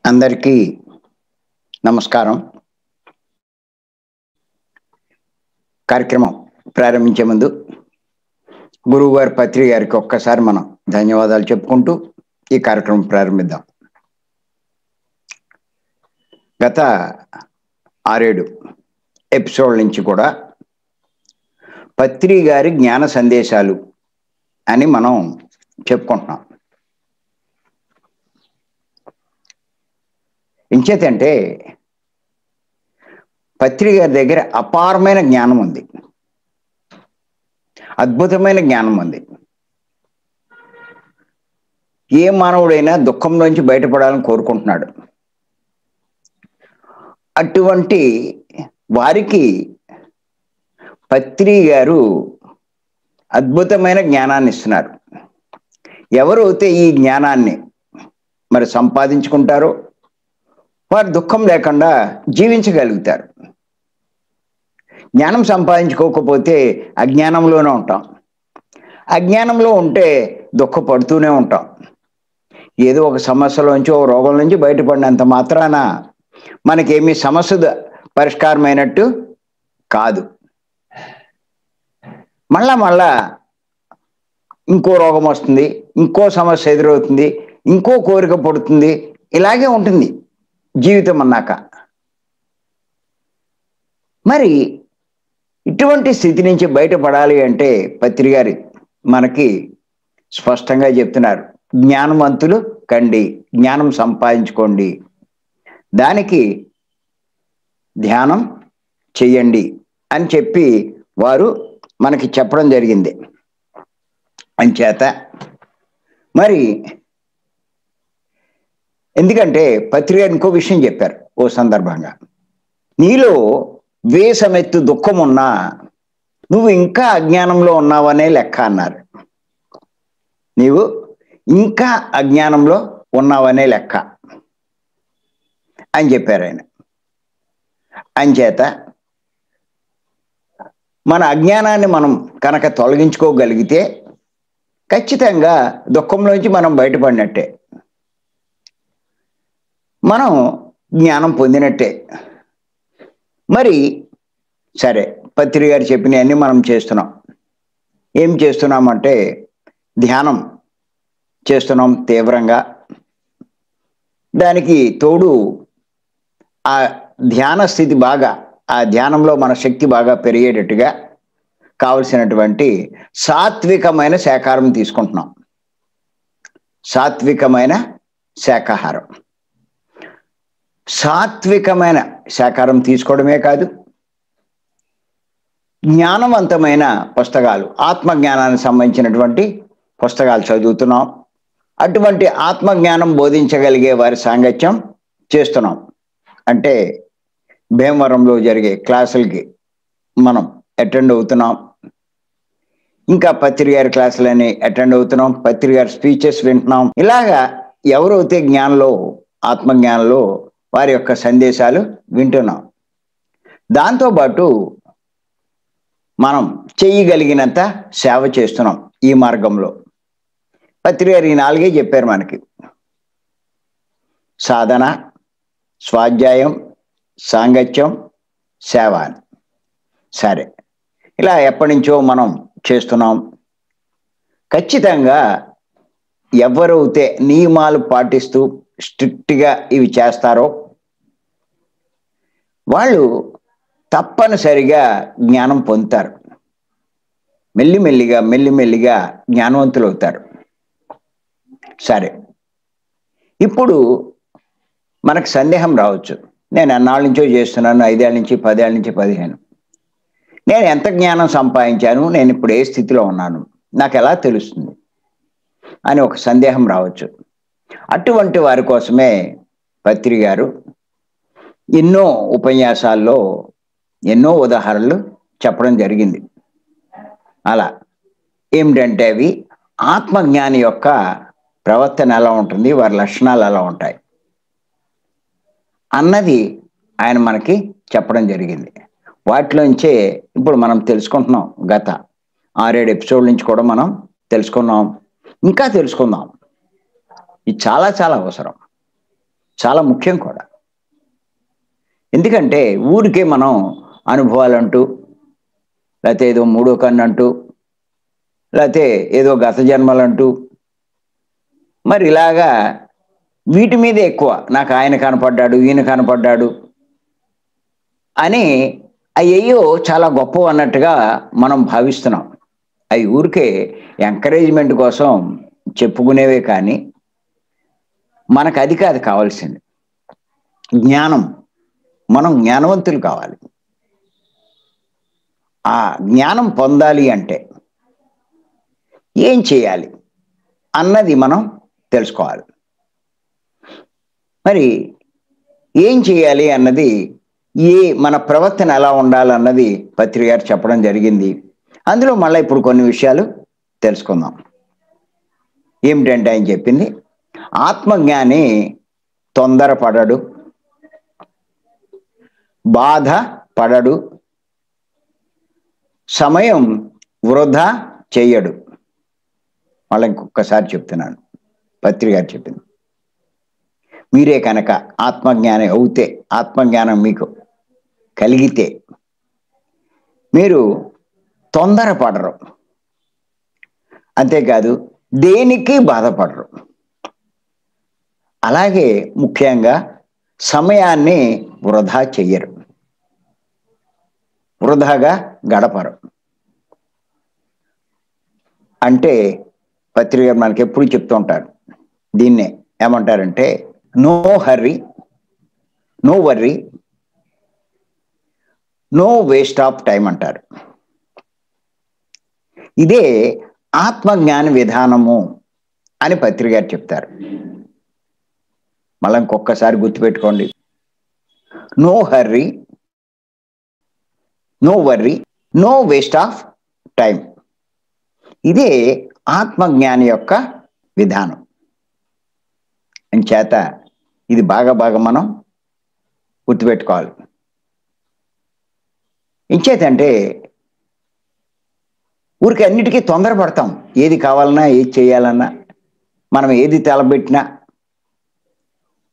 అందరికీ నమస్కారం. కార్యక్రమం ప్రారంభించే ముందు గురువుగారి పత్రి గారికి ఒక్కసారి మనం ధన్యవాదాలు చెప్పుకుంటూ ఈ కార్యక్రమం ప్రారంభిద్దాం. గత 6-7 ఎపిసోడ్ నుంచి కూడా పత్రి గారి జ్ఞాన సందేశాలు అని మనం చెప్పుకుంటున్నాం. ఇంచేతంటే పత్రి గారి దగ్గర అపారమైన జ్ఞానం ఉంది, అద్భుతమైన జ్ఞానం ఉంది. ఏ మానవుడైనా దుఃఖంలోంచి బయటపడాలని కోరుకుంటున్నాడు. అటువంటి వారికి పత్రి గారు అద్భుతమైన జ్ఞానాన్ని ఇస్తున్నారు. ఎవరైతే ఈ జ్ఞానాన్ని మరి సంపాదించుకుంటారో వారు దుఃఖం లేకుండా జీవించగలుగుతారు. జ్ఞానం సంపాదించుకోకపోతే అజ్ఞానంలోనే ఉంటాం. అజ్ఞానంలో ఉంటే దుఃఖపడుతూనే ఉంటాం. ఏదో ఒక సమస్యలోంచి, ఒక రోగం నుంచి బయటపడినంత మాత్రాన మనకేమీ సమస్య పరిష్కారమైనట్టు కాదు. మళ్ళా ఇంకో రోగం వస్తుంది, ఇంకో సమస్య ఎదురవుతుంది, ఇంకో కోరిక పడుతుంది. ఇలాగే ఉంటుంది జీవితం అన్నాక. మరి ఇటువంటి స్థితి నుంచి బయటపడాలి అంటే పత్రి గారు మనకి స్పష్టంగా చెప్తున్నారు. జ్ఞానవంతులు కండి, జ్ఞానం సంపాదించుకోండి, దానికి ధ్యానం చెయ్యండి అని చెప్పి వారు మనకి చెప్పడం జరిగింది. అంచేత మరి ఎందుకంటే పత్రి గారు ఇంకో విషయం చెప్పారు ఓ సందర్భంగా. నీలో వేసమెత్తు దుఃఖం ఉన్నా నువ్వు ఇంకా అజ్ఞానంలో ఉన్నావనే లెక్క అన్నారు. నీవు ఇంకా అజ్ఞానంలో ఉన్నావనే లెక్క అని చెప్పారు ఆయన. అంచేత మన అజ్ఞానాన్ని మనం కనుక తొలగించుకోగలిగితే ఖచ్చితంగా దుఃఖంలోంచి మనం బయటపడినట్టే, మనం జ్ఞానం పొందినట్టే. మరి సరే, పత్రి గారు చెప్పినవన్నీ మనం చేస్తున్నాం. ఏం చేస్తున్నామంటే ధ్యానం చేస్తున్నాం తీవ్రంగా. దానికి తోడు ఆ ధ్యాన స్థితి బాగా, ఆ ధ్యానంలో మన శక్తి బాగా పెరిగేటట్టుగా కావలసినటువంటి సాత్వికమైన శాకాహారం తీసుకుంటున్నాం. సాత్వికమైన శాకాహారం, సాత్వికమైన శాకాహారం తీసుకోవడమే కాదు, జ్ఞానవంతమైన పుస్తకాలు, ఆత్మజ్ఞానానికి సంబంధించినటువంటి పుస్తకాలు చదువుతున్నాం. అటువంటి ఆత్మజ్ఞానం బోధించగలిగే వారి సాంగత్యం చేస్తున్నాం. అంటే భీమవరంలో జరిగే క్లాసులకి మనం అటెండ్ అవుతున్నాం. ఇంకా పత్రి గారి క్లాసులని అటెండ్ అవుతున్నాం, పత్రి గారి స్పీచెస్ వింటున్నాం. ఇలాగా ఎవరైతే జ్ఞానంలో, ఆత్మజ్ఞానంలో వారి యొక్క సందేశాలు వింటున్నాం. దాంతోపాటు మనం చేయగలిగినంత సేవ చేస్తున్నాం ఈ మార్గంలో. పత్రి గారు ఈ 4 చెప్పారు మనకి: సాధన, స్వాధ్యాయం, సాంగత్యం, సేవ అని. సరే, ఇలా ఎప్పటి నుంచో మనం చేస్తున్నాం. ఖచ్చితంగా ఎవరైతే నియమాలు పాటిస్తూ స్ట్రిక్ట్గా ఇవి చేస్తారో వాళ్ళు తప్పనిసరిగా జ్ఞానం పొందుతారు. మెల్లిమెల్లిగా జ్ఞానవంతులు అవుతారు. సరే, ఇప్పుడు మనకు సందేహం రావచ్చు, నేను ఎన్నాళ్ళ నుంచో చేస్తున్నాను, 5 ఏళ్ళ నుంచి, 10 ఏళ్ళ నుంచి, 15, నేను ఎంత జ్ఞానం సంపాదించాను, నేను ఇప్పుడు ఏ స్థితిలో ఉన్నాను, నాకు ఎలా తెలుస్తుంది అని ఒక సందేహం రావచ్చు. అటువంటి వారి కోసమే పత్రి గారు ఎన్నో ఉపన్యాసాల్లో ఎన్నో ఉదాహరణలు చెప్పడం జరిగింది. అలా ఏమిటంటే అవి ఆత్మజ్ఞాని యొక్క ప్రవర్తన ఎలా ఉంటుంది, వారి లక్షణాలు ఎలా ఉంటాయి అన్నది ఆయన మనకి చెప్పడం జరిగింది. వాటిలోంచే ఇప్పుడు మనం తెలుసుకుంటున్నాం. గత 6-7 ఎపిసోడ్ నుంచి కూడా మనం తెలుసుకున్నాం, ఇంకా తెలుసుకుందాం. ఇది చాలా చాలా అవసరం. చాలా ముఖ్యం కూడా. ఎందుకంటే ఊరికే మనం అనుభవాలంటూ, లేకపోతే ఏదో మూడో కన్ను అంటూ, లేకపోతే ఏదో గత జన్మలంటూ, మరి ఇలాగా వీటి మీద ఎక్కువ నాకు ఆయన కనపడ్డాడు, ఈయన కనపడ్డాడు అని అయ్యో చాలా గొప్ప అన్నట్టుగా మనం భావిస్తున్నాం. అవి ఊరికే ఎంకరేజ్మెంట్ కోసం చెప్పుకునేవే కానీ మనకు అది కాదు కావాల్సింది. జ్ఞానం. మనం జ్ఞానవంతులు కావాలి. ఆ జ్ఞానం పొందాలి అంటే ఏం చేయాలి అన్నది మనం తెలుసుకోవాలి. మరి ఏం చేయాలి అన్నది, మన ప్రవర్తన ఎలా ఉండాలన్నది పత్రి గారు చెప్పడం జరిగింది. అందులో మళ్ళీ ఇప్పుడు కొన్ని విషయాలు తెలుసుకుందాం. ఏమిటంటే ఆయన చెప్పింది, ఆత్మజ్ఞాని తొందరపడడు, బాధ పడడు, సమయం వృధా చెయ్యడు. మళ్ళీ ఇంకొకసారి చెప్తున్నాను, పత్రి గారు చెప్పింది. మీరే కనుక ఆత్మజ్ఞానం అవుతే, ఆత్మజ్ఞానం మీకు కలిగితే మీరు తొందరపడరు, అంతేకాదు దేనికి బాధపడరు. అలాగే ముఖ్యంగా సమయాన్ని వృధా చెయ్యరు, వృధాగా గడపరు. అంటే పత్రిక మనకి ఎప్పుడు చెప్తూ ఉంటారు, దీన్నే ఏమంటారంటే no hurry, no worry, no waste of time అంటారు. ఇదే ఆత్మజ్ఞాన విధానము అని పత్రిక గారు చెప్తారు. మళ్ళీ ఇంకొకసారి గుర్తుపెట్టుకోండి, no hurry, no worry, no waste of time. ఇదే ఆత్మజ్ఞాని యొక్క విధానం. చేత ఇది బాగా మనం గుర్తుపెట్టుకోవాలి. ఇంచేతంటే ఊరికి అన్నిటికీ తొందరపడతాం. ఏది కావాలన్నా, ఏది చేయాలన్నా, మనం ఏది తలబెట్టినా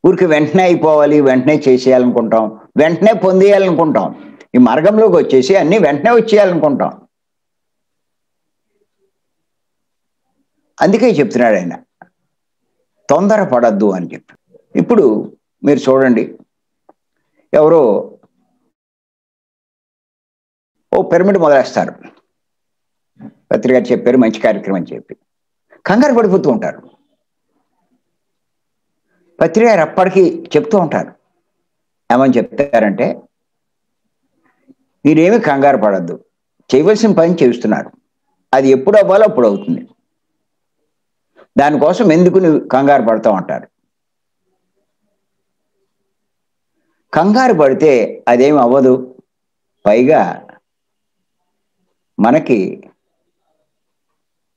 ఊరికి వెంటనే అయిపోవాలి, వెంటనే చేసేయాలనుకుంటాం, వెంటనే పొందేయాలనుకుంటాం. ఈ మార్గంలోకి వచ్చేసి అన్నీ వెంటనే వచ్చేయాలనుకుంటాం. అందుకే చెప్తున్నాడు ఆయన తొందరపడద్దు అని చెప్పి. ఇప్పుడు మీరు చూడండి, ఎవరో ఓ పిరమిడ్ మొదలేస్తారు, పత్రిక చెప్పారు మంచి కార్యక్రమం అని చెప్పి కంగారు పడిపోతూ ఉంటారు. పత్రిక అప్పటికి చెప్తూ ఉంటారు, ఏమని చెప్తారంటే, మీరేమి కంగారు పడద్దు, చేయవలసిన పని చేస్తున్నారు, అది ఎప్పుడు అవ్వాలో అప్పుడు అవుతుంది, దానికోసం ఎందుకు నువ్వు కంగారు పడతావు అంటారు. కంగారు పడితే అదేమి అవ్వదు, పైగా మనకి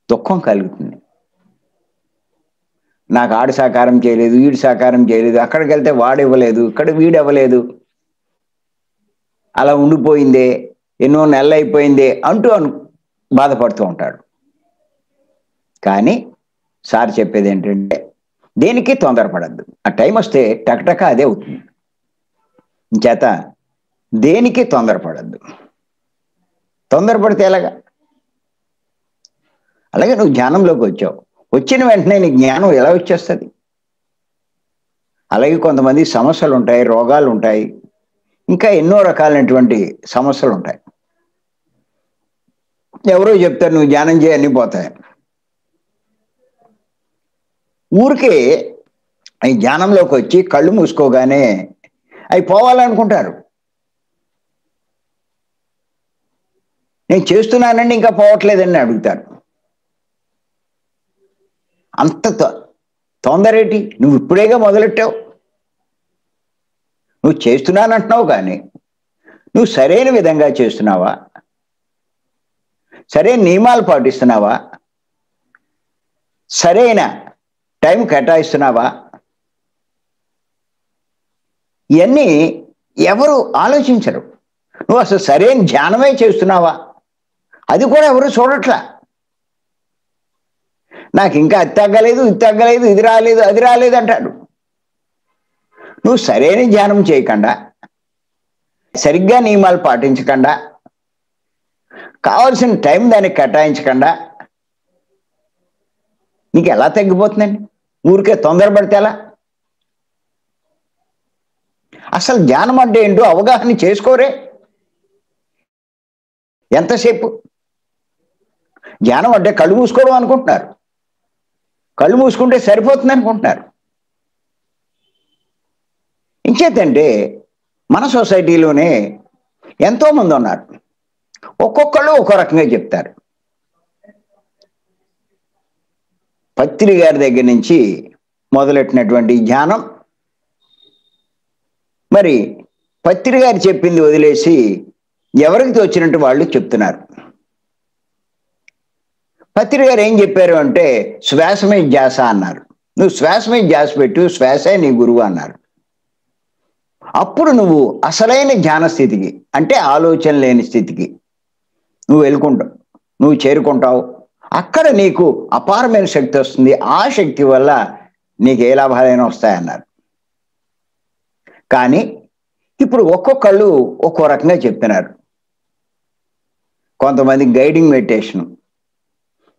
దుఃఖం కలుగుతుంది. నాకు ఆడు సహకారం చేయలేదు, వీడు సహకారం చేయలేదు, అక్కడికి వెళ్తే వాడు ఇవ్వలేదు, ఇక్కడ వీడు ఇవ్వలేదు, అలా ఉండిపోయిందే, ఎన్నో నెలలు అయిపోయిందే అంటూ బాధపడుతూ ఉంటాడు. కానీ సార్ చెప్పేది ఏంటంటే, దేనికి తొందరపడద్దు, ఆ టైం వస్తే టకటక అదే అవుతుంది. చేత దేనికి తొందరపడద్దు. తొందరపడితే ఎలాగా? అలాగే నువ్వు జ్ఞానంలోకి వచ్చావు, వచ్చిన వెంటనే నీ జ్ఞానం ఎలా వచ్చేస్తుంది? అలాగే కొంతమంది సమస్యలు ఉంటాయి, రోగాలు ఉంటాయి, ఇంకా ఎన్నో రకాలైనటువంటి సమస్యలు ఉంటాయి. ఎవరో చెప్తారు నువ్వు ధ్యానం చేయి అన్నీ పోతాయి. ఊరికే ఈ ధ్యానంలోకి వచ్చి కళ్ళు మూసుకోగానే అవి పోవాలనుకుంటారు. నేను చేస్తున్నానండి ఇంకా పోవట్లేదని అడుగుతారు. అంత తొందరేటి? నువ్వు ఇప్పుడేగా మొదలెట్టావు, నువ్వు చేస్తున్నానంటున్నావు, కానీ నువ్వు సరైన విధంగా చేస్తున్నావా? సరైన నియమాలు పాటిస్తున్నావా? సరైన టైం కేటాయిస్తున్నావా? ఇవన్నీ ఎవరు ఆలోచించరు. నువ్వు అసలు సరైన ధ్యానమే చేస్తున్నావా? అది కూడా ఎవరు చూడట్లా. నాకు ఇంకా అది తగ్గలేదు, ఇది తగ్గలేదు, ఇది రాలేదు, అది రాలేదు అంటాడు. నువ్వు సరైన ధ్యానం చేయకుండా, సరిగ్గా నియమాలు పాటించకుండా, కావాల్సిన టైం దానికి కేటాయించకుండా నీకు ఎలా తగ్గిపోతుందండి? ఊరికే తొందరపడితే ఎలా? అసలు ధ్యానం అంటే ఏంటో అవగాహన చేసుకోరే. ఎంతసేపు ధ్యానం అంటే కళ్ళు మూసుకోవడం అనుకుంటున్నారు. కళ్ళు మూసుకుంటే సరిపోతుంది అనుకుంటున్నారు. ఇంచేతంటే మన సొసైటీలోనే ఎంతోమంది ఉన్నారు, ఒక్కొక్కళ్ళు ఒక్కో రకంగా చెప్తారు. పత్రి గారి దగ్గర నుంచి మొదలెట్టినటువంటి ధ్యానం, మరి పత్రి గారు చెప్పింది వదిలేసి ఎవరికి తోచినట్టు వాళ్ళు చెప్తున్నారు. పత్రి గారు ఏం చెప్పారు అంటే శ్వాస మీద ధ్యాస అన్నారు. నువ్వు శ్వాస మీద ధ్యాస పెట్టు, శ్వాసే నీ గురువు అన్నారు. అప్పుడు నువ్వు అసలైన ధ్యాన స్థితికి, అంటే ఆలోచన లేని స్థితికి నువ్వు చేరుకుంటావు. అక్కడ నీకు అపారమైన శక్తి వస్తుంది. ఆ శక్తి వల్ల నీకు ఏ లాభాలైనా వస్తాయన్నారు. కానీ ఇప్పుడు ఒక్కొక్కళ్ళు ఒక్కో రకంగా చెప్తున్నారు. కొంతమంది గైడింగ్ మెడిటేషన్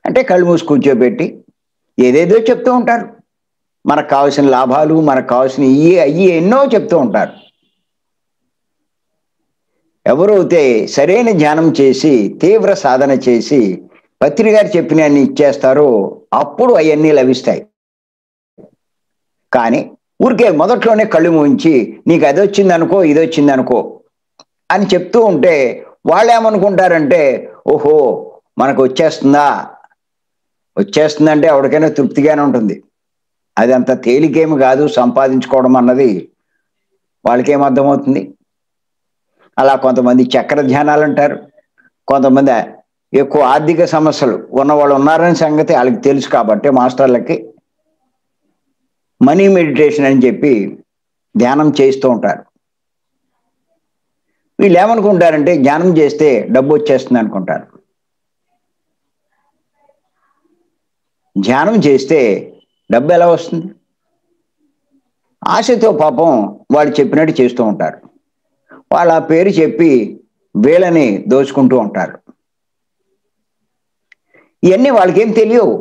అంటే కళ్ళు మూసి కూర్చోబెట్టి ఏదేదో చెప్తూ ఉంటారు. మనకు కావాల్సిన లాభాలు, మనకు కావాల్సిన అయ్యి ఎన్నో చెప్తూ ఉంటారు. ఎవరైతే సరైన ధ్యానం చేసి తీవ్ర సాధన చేసి పత్రి గారు చెప్పిన అన్ని ఇచ్చేస్తారో అప్పుడు అవన్నీ లభిస్తాయి. కానీ ఊరికే మొదట్లోనే కళ్ళు మూయించి నీకు అది వచ్చింది అనుకో, ఇది వచ్చింది అనుకో అని చెప్తూ ఉంటే వాళ్ళు ఏమనుకుంటారంటే, ఓహో మనకు వచ్చేస్తుందంటే ఎవరికైనా తృప్తిగానే ఉంటుంది. అది అంత తేలికేమి కాదు సంపాదించుకోవడం అన్నది వాళ్ళకేం అర్థమవుతుంది. అలా కొంతమంది చక్ర ధ్యానాలు అంటారు. కొంతమంది ఎక్కువ ఆర్థిక సమస్యలు ఉన్నవాళ్ళు ఉన్నారని సంగతి వాళ్ళకి తెలుసు కాబట్టి మాస్టర్లకి మనీ మెడిటేషన్ అని చెప్పి ధ్యానం చేస్తూ ఉంటారు. వీళ్ళు ఏమనుకుంటారంటే ధ్యానం చేస్తే డబ్బు వచ్చేస్తుంది అనుకుంటారు. ధ్యానం చేస్తే డబ్బు ఎలా వస్తుంది? ఆశతో పాపం వాళ్ళు చెప్పినట్టు చేస్తూ ఉంటారు. వాళ్ళ పేరు చెప్పి వీళ్ళని దోచుకుంటూ ఉంటారు. ఇవన్నీ వాళ్ళకేం తెలియవు.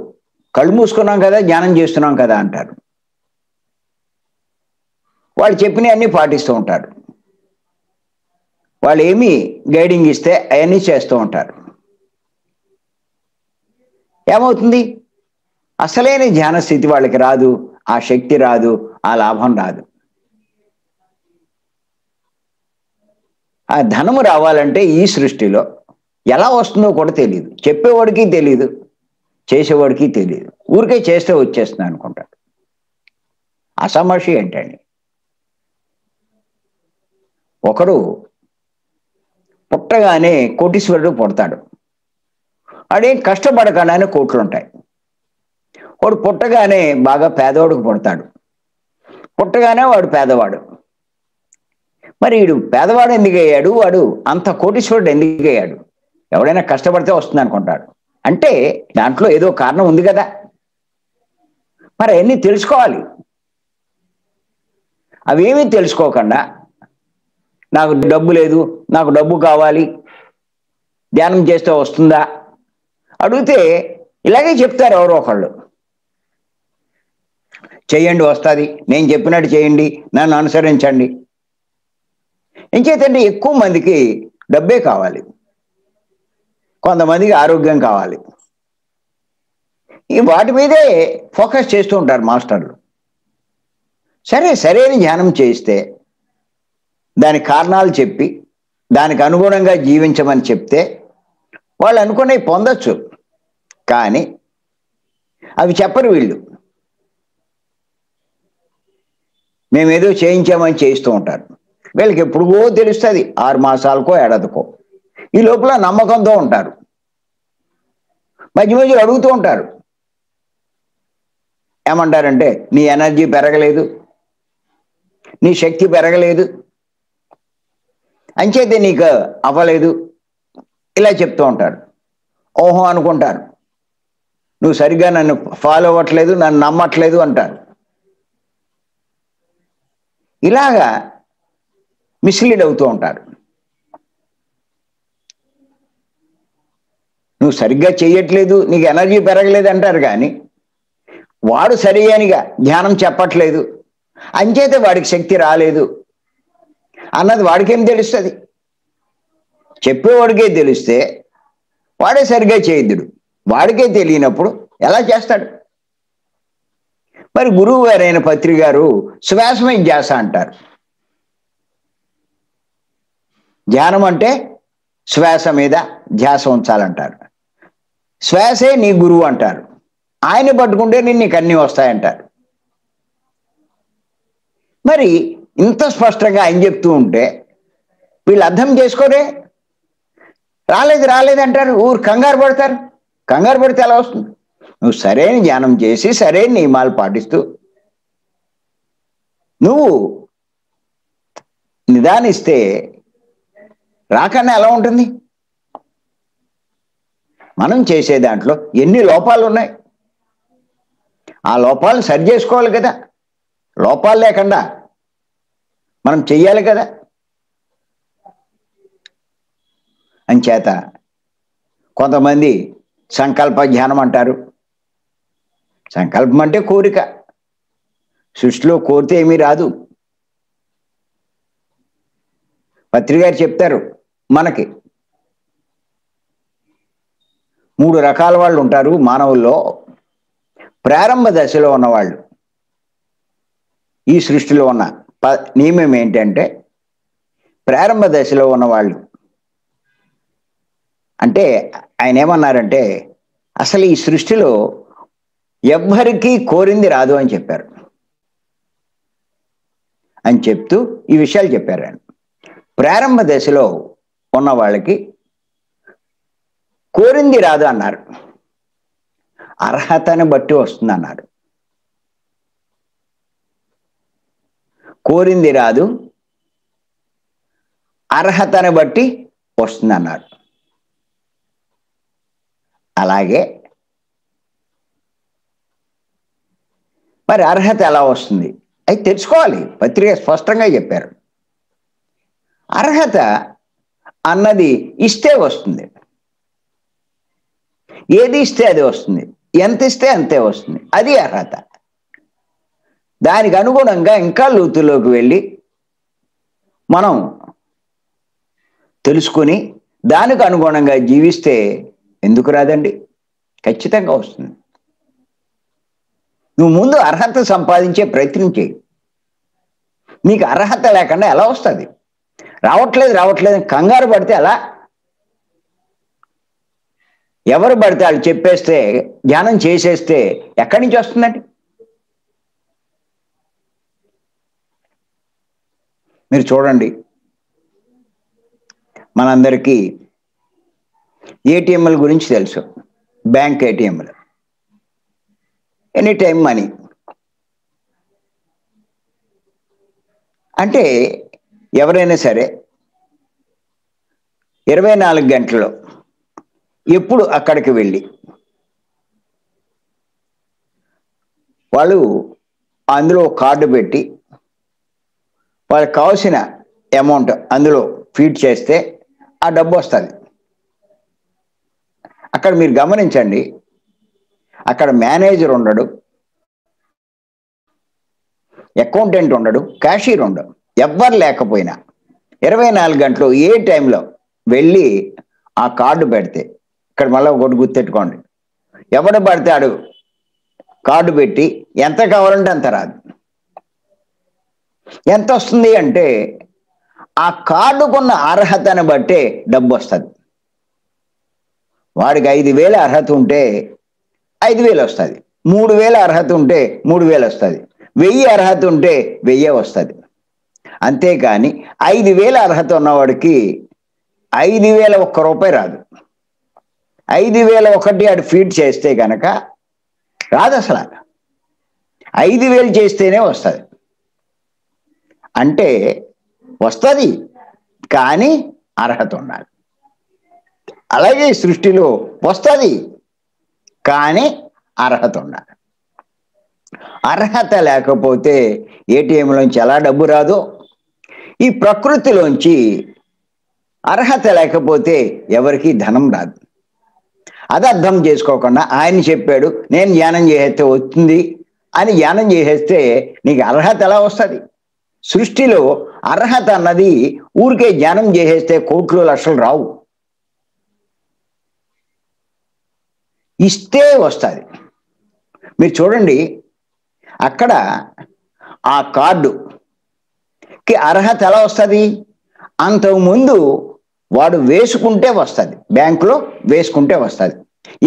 కళ్ళు మూసుకున్నాం కదా, ధ్యానం చేస్తున్నాం కదా అంటారు. వాళ్ళు చెప్పినవన్నీ పాటిస్తూ ఉంటారు. వాళ్ళు ఏమి గైడింగ్ ఇస్తే అవన్నీ చేస్తూ ఉంటారు. ఏమవుతుంది? అసలైన ధ్యాన స్థితి వాళ్ళకి రాదు, ఆ శక్తి రాదు, ఆ లాభం రాదు. ఆ ధనము రావాలంటే ఈ సృష్టిలో ఎలా వస్తుందో కూడా తెలియదు. చెప్పేవాడికి తెలియదు, చేసేవాడికి తెలియదు. ఊరికే చేస్తే వచ్చేస్తుంది అనుకుంటాడు. అసమర్షి ఏంటండి? ఒకడు పుట్టగానే కోటీశ్వరుడు పుడతాడు. వాడేం కష్టపడకుండానే కోట్లు ఉంటాయి. వాడు పుట్టగానే బాగా పేదవాడికి పుడతాడు. పుట్టగానే వాడు పేదవాడు. మరి వీడు పేదవాడు ఎందుకు అయ్యాడు? వాడు అంత కోటీశ్వరుడు ఎందుకు అయ్యాడు? ఎవడైనా కష్టపడితే వస్తుంది అనుకుంటాడు. అంటే దాంట్లో ఏదో కారణం ఉంది కదా. మరి అవన్నీ తెలుసుకోవాలి. అవేమీ తెలుసుకోకుండా నాకు డబ్బు లేదు, నాకు డబ్బు కావాలి, ధ్యానం చేస్తే వస్తుందా అడిగితే ఇలాగే చెప్తారు ఎవరో ఒకళ్ళు. చెయ్యండి వస్తుంది, నేను చెప్పినట్టు చేయండి, నన్ను అనుసరించండి. ఇంకేతంటే ఎక్కువ మందికి డబ్బే కావాలి, కొంతమందికి ఆరోగ్యం కావాలి. ఈ వాటి మీదే ఫోకస్ చేస్తూ ఉంటారు మాస్టర్లు. సరైన ధ్యానం చేస్తే దానికి కారణాలు చెప్పి దానికి అనుగుణంగా జీవించమని చెప్తే వాళ్ళు అనుకునే పొందొచ్చు. కానీ అవి చెప్పరు వీళ్ళు. మేమేదో చేయించామని చేయిస్తూ ఉంటారు. వీళ్ళకి ఎప్పుడుగో తెలుస్తుంది, 6 మాసాలకో ఏడాదికో. ఈ లోపల నమ్మకంతో ఉంటారు. మధ్య మధ్యలో అడుగుతూ ఉంటారు. ఏమంటారంటే నీ ఎనర్జీ పెరగలేదు, నీ శక్తి పెరగలేదు, అంచేతే నీకు అవ్వలేదు, ఇలా చెప్తూ ఉంటారు. ఓహో అనుకుంటారు. నువ్వు సరిగ్గా నన్ను ఫాలో అవ్వట్లేదు, నన్ను నమ్మట్లేదు అంటారు. ఇలాగా మిస్లీడ్ అవుతూ ఉంటారు. నువ్వు సరిగ్గా చెయ్యట్లేదు, నీకు ఎనర్జీ పెరగలేదు అంటారు, కానీ వాడు సరిగానిగా ధ్యానం చెప్పట్లేదు, అంచేతే వాడికి శక్తి రాలేదు అన్నది వాడికేం తెలుస్తుంది? చెప్పేవాడికే తెలిస్తే వాడే సరిగ్గా చేయద్దుడు. వాడికే తెలియనప్పుడు ఎలా చేస్తాడు? మరి గురువు గారైన పత్రి గారు శ్వాసమే ధ్యాస అంటారు. ధ్యానం అంటే శ్వాస మీద ధ్యాస ఉంచాలంటారు. శ్వాసే నీ గురువు అంటారు. ఆయన పట్టుకుంటే నీకు అన్నీ వస్తాయంటారు. మరి ఇంత స్పష్టంగా ఆయన చెప్తూ ఉంటే వీళ్ళు అర్థం చేసుకోరే, రాలేదు అంటారు, ఊరు కంగారు పడతారు. కంగారు పడితే ఎలా వస్తుంది? నువ్వు సరైన ధ్యానం చేసి సరైన నియమాలు పాటిస్తూ నువ్వు నిదానిస్తే రాకన్నా ఎలా ఉంటుంది? మనం చేసే దాంట్లో ఎన్ని లోపాలు ఉన్నాయి, ఆ లోపాలను సరి చేసుకోవాలి కదా. లోపాలు లేకుండా మనం చెయ్యాలి కదా. అంచేత కొంతమంది సంకల్ప ధ్యానం అంటారు. సంకల్పం అంటే కోరిక. సృష్టిలో కోరితే ఏమీ రాదు. పత్రి గారు చెప్తారు, మనకి 3 రకాల వాళ్ళు ఉంటారు మానవుల్లో. ప్రారంభ దశలో ఉన్నవాళ్ళు, ఈ సృష్టిలో ఉన్న నియమం ఏంటంటే, ప్రారంభ దశలో ఉన్నవాళ్ళు అంటే ఆయన ఏమన్నారంటే, అసలు ఈ సృష్టిలో ఎవ్వరికీ కోరింది రాదు అని చెప్పారు. అని చెప్తూ ఈ విషయాలు చెప్పారు ఆయన. ప్రారంభ దశలో ఉన్న వాళ్ళకి కోరింది రాదు అన్నారు, అర్హతని బట్టి వస్తుంది అన్నారు. కోరింది రాదు, అర్హతని బట్టి వస్తుంది అన్నారు. అలాగే మరి అర్హత ఎలా వస్తుంది? అది తెలుసుకోవాలి. పత్రిక స్పష్టంగా చెప్పారు. అర్హత అన్నది ఇస్తే వస్తుంది. ఏది ఇస్తే అది వస్తుంది, ఎంత ఇస్తే అంతే వస్తుంది. అది అర్హత. దానికి అనుగుణంగా ఇంకా లోతులోకి వెళ్ళి మనం తెలుసుకుని దానికి అనుగుణంగా జీవిస్తే ఎందుకు రాదండి? ఖచ్చితంగా వస్తుంది. నువ్వు ముందు అర్హత సంపాదించే ప్రయత్నం చేయి. నీకు అర్హత లేకుండా ఎలా వస్తుంది? రావట్లేదు కంగారు పడితే ఎలా? ఎవరు పడితే వాళ్ళు చెప్పేస్తే, ధ్యానం చేసేస్తే ఎక్కడి నుంచి వస్తుందండి? మీరు చూడండి, మనందరికీ ఏటీఎంల గురించి తెలుసు. బ్యాంక్ ఏటీఎంలు, ఎనీ టైం మనీ. అంటే ఎవరైనా సరే 24 గంటల్లో ఎప్పుడు అక్కడికి వెళ్ళి వాళ్ళు అందులో కార్డు పెట్టి వాళ్ళకి కావాల్సిన అమౌంట్ అందులో ఫీడ్ చేస్తే ఆ డబ్బు వస్తుంది. అక్కడ మీరు గమనించండి, అక్కడ మేనేజర్ ఉండడు, అకౌంటెంట్ ఉండడు, క్యాషియర్ ఉండడు. ఎవ్వరు లేకపోయినా 24 గంటలు ఏ టైంలో వెళ్ళి ఆ కార్డు పెడితే, ఇక్కడ మళ్ళీ ఒకటి గుర్తెట్టుకోండి, ఎవడు పడతాడు కార్డు పెట్టి ఎంత కావాలంటే అంత రాదు. ఎంత వస్తుంది అంటే ఆ కార్డుకున్న అర్హతను బట్టే డబ్బు వస్తుంది. వాడికి 5,000 అర్హత ఉంటే 5,000 వస్తుంది, 3,000 అర్హత ఉంటే 3,000 వస్తుంది, 1,000 అర్హత ఉంటే 1,000 వస్తుంది. అంతేకాని 5,000 అర్హత ఉన్నవాడికి 5,000 ఒక్క రూపాయి రాదు. 5,001 ఆడు ఫీడ్ చేస్తే కనుక రాదు. అసలు 5,000 చేస్తేనే వస్తుంది. అంటే వస్తుంది, కానీ అర్హత ఉండాలి. అలాగే సృష్టిలో వస్తుంది, కానీ అర్హత ఉండాలి. అర్హత లేకపోతే ఏటీఎంలోంచి ఎలా డబ్బు రాదో, ఈ ప్రకృతిలోంచి అర్హత లేకపోతే ఎవరికి ధనం రాదు. అది అర్థం చేసుకోకుండా ఆయన చెప్పాడు నేను ధ్యానం చేసేస్తే వస్తుంది అని ధ్యానం చేసేస్తే నీకు అర్హత ఎలా వస్తుంది? సృష్టిలో అర్హత అన్నది ఊరికే ధ్యానం చేసేస్తే కోట్లు లక్షలు రావు, ఇస్తే వస్తుంది. మీరు చూడండి, అక్కడ ఆ కార్డుకి అర్హత ఎలా వస్తుంది? అంతకుముందు వాడు వేసుకుంటే వస్తుంది, బ్యాంకులో వేసుకుంటే వస్తుంది.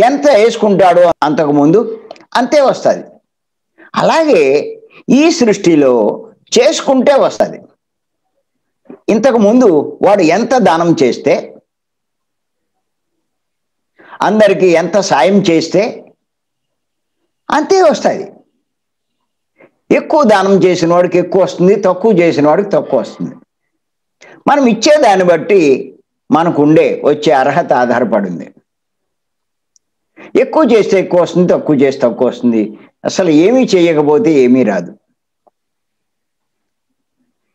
ఎంత వేసుకుంటాడో అంతకుముందు అంతే వస్తుంది. అలాగే ఈ సృష్టిలో చేసుకుంటే వస్తుంది. ఇంతకుముందు వాడు ఎంత దానం చేస్తే, అందరికీ ఎంత సాయం చేస్తే అంతే వస్తుంది. ఎక్కువ దానం చేసిన వాడికి ఎక్కువ వస్తుంది, తక్కువ చేసిన వాడికి తక్కువ వస్తుంది. మనం ఇచ్చేదాన్ని బట్టి మనకు వచ్చే అర్హత ఆధారపడింది. ఎక్కువ చేస్తే ఎక్కువ వస్తుంది, తక్కువ చేస్తే తక్కువ వస్తుంది. అసలు ఏమీ చేయకపోతే ఏమీ రాదు.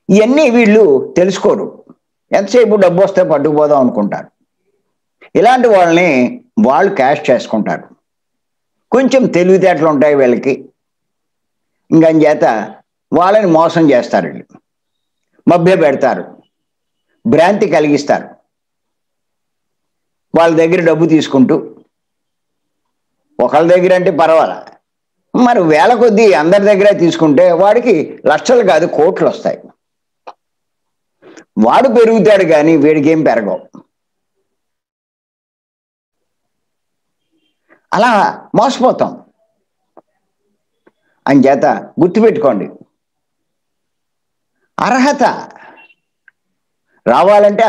ఇవన్నీ వీళ్ళు తెలుసుకోరు. ఎంతసేపు డబ్బు వస్తే పట్టుకుపోదాం అనుకుంటారు. ఇలాంటి వాళ్ళని వాళ్ళు క్యాష్ చేసుకుంటారు. కొంచెం తెలివితేటలు ఉంటాయి వీళ్ళకి, ఇంకంచేత వాళ్ళని మోసం చేస్తారు, వీళ్ళు మభ్య పెడతారు, భ్రాంతి కలిగిస్తారు. వాళ్ళ దగ్గర డబ్బు తీసుకుంటూ, ఒకళ్ళ దగ్గర అంటే పర్వాలా, మరి వేల కొద్దీ అందరి దగ్గర తీసుకుంటే వాడికి లక్షలు కాదు కోట్లు వస్తాయి. వాడు పెరుగుతాడు కానీ వీడికి ఏం పెరగవు. అలా మోసపోతాం. అంచేత గుర్తుపెట్టుకోండి, అర్హత రావాలంటే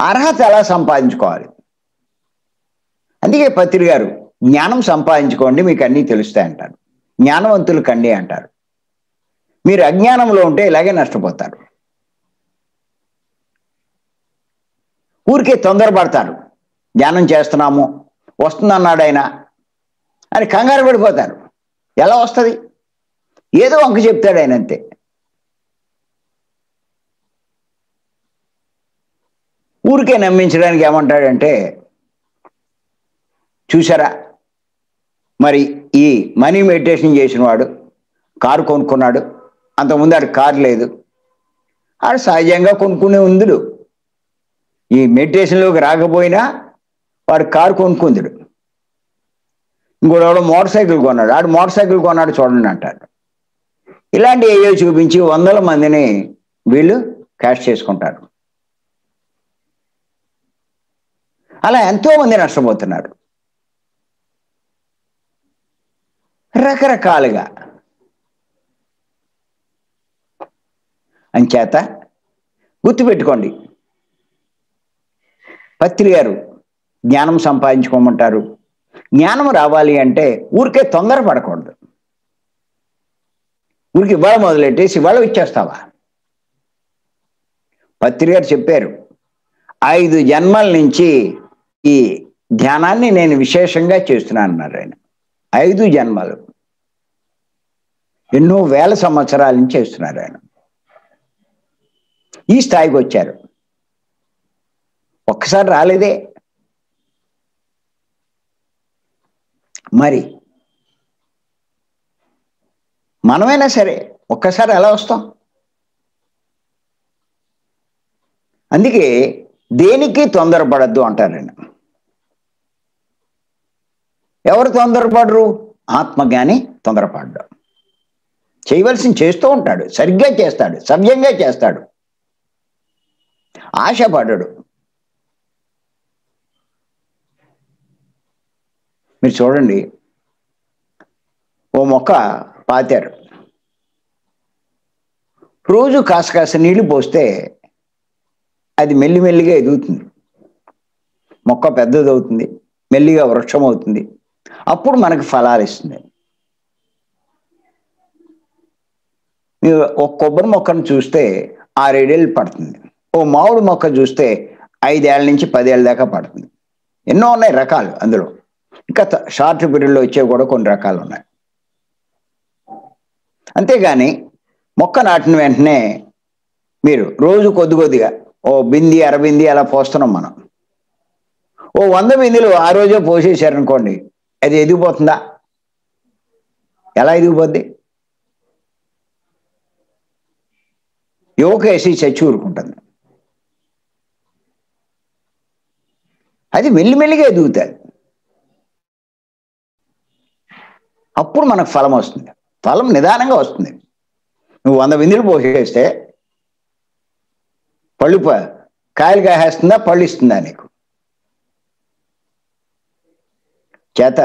అర్హత ఎలా సంపాదించుకోవాలి? అందుకే పత్రి గారు జ్ఞానం సంపాదించుకోండి మీకు అన్నీ తెలుస్తాయి అంటారు. జ్ఞానవంతులు కండి అంటారు. మీరు అజ్ఞానంలో ఉంటే ఇలాగే నష్టపోతారు. ఊరికే తొందరపడతారు. ధ్యానం చేస్తున్నాము, వస్తుందన్నాడు ఆయన అని కంగారు పడిపోతారు. ఎలా వస్తుంది? ఏదో వంక చెప్తాడు ఆయన, అంతే. ఊరికే నమ్మించడానికి ఏమంటాడంటే, చూసారా మరి ఈ మనీ మెడిటేషన్ చేసిన వాడు కారు కొనుక్కున్నాడు, అంతకుముందు ఆడు కారు లేదు, ఆడు సహజంగా కొనుక్కునే ఉందుడు. ఈ మెడిటేషన్లోకి రాకపోయినా వాడు కారు కొనుక్కుందుడు. ఇంకోటి మోటార్ సైకిల్ కొన్నాడు, ఆడు మోటార్ సైకిల్ కొన్నాడు చూడండి అంటాడు. ఇలాంటి ఏయో చూపించి వందల మందిని వీళ్ళు క్యాష్ చేసుకుంటారు. అలా ఎంతో మంది నష్టపోతున్నారు రకరకాలుగా. అంచేత గుర్తుపెట్టుకోండి, పత్రి గారు జ్ఞానం సంపాదించుకోమంటారు. జ్ఞానం రావాలి అంటే ఊరికే తొందరపడకూడదు. ఊరికి ఇవాళ మొదలెట్టేసి ఇవాళ ఇచ్చేస్తావా? పత్రి గారు చెప్పారు, 5 జన్మల నుంచి ఈ ధ్యానాన్ని నేను విశేషంగా చేస్తున్నాను అన్నారు ఆయన. 5 జన్మలు, ఎన్నో వేల సంవత్సరాల నుంచి చేస్తున్నారు ఆయన. ఈ స్థాయికి వచ్చారు. ఒక్కసారి రాలేదే. మరి మనమైనా సరే ఒక్కసారి ఎలా వస్తాం? అందుకే దేనికి తొందరపడద్దు అంటారు నేను. ఎవరు తొందరపడరు? ఆత్మజ్ఞాని తొందరపడ్డాడు. చేయవలసింది చేస్తూ ఉంటాడు, సరిగ్గా చేస్తాడు, సవ్యంగా చేస్తాడు, ఆశపడ్డాడు. మీరు చూడండి, ఓ మొక్క పాతారు, రోజు కాస్త నీళ్లు పోస్తే అది మెల్లిమెల్లిగా ఎదుగుతుంది, మొక్క పెద్దదవుతుంది, మెల్లిగా వృక్షం అవుతుంది, అప్పుడు మనకు ఫలాలు ఇస్తుంది. మీరు ఒక కొబ్బరి మొక్కను చూస్తే 6-7 ఏళ్ళు పడుతుంది. ఓ మామిడి మొక్క చూస్తే 5 ఏళ్ళ నుంచి 10 ఏళ్ళ దాకా పడుతుంది. ఎన్నో ఉన్నాయి రకాలు, అందులో ఇంకా షార్ట్ పీరియడ్లో వచ్చేవి కూడా కొన్ని రకాలు ఉన్నాయి. అంతేగాని మొక్క నాటిన వెంటనే మీరు రోజు కొద్ది కొద్దిగా ఓ బింది అరబింది అలా పోస్తున్నాం మనం. ఓ 100 బిందెలు ఆ రోజే పోసేసారనుకోండి, అది ఎదిగిపోతుందా? ఎలా ఎదిగిపోద్ది? యువకేసి చచ్చి ఊరుకుంటుంది. అది మెల్లిమెల్లిగా ఎదుగుతుంది. అప్పుడు మనకు ఫలం వస్తుంది. ఫలం నిదానంగా వస్తుంది. నువ్వు 100 బిందెలు పోసేస్తే పళ్ళు కాయలు కాసేస్తుందా, పళ్ళు ఇస్తుందా నీకు? చేత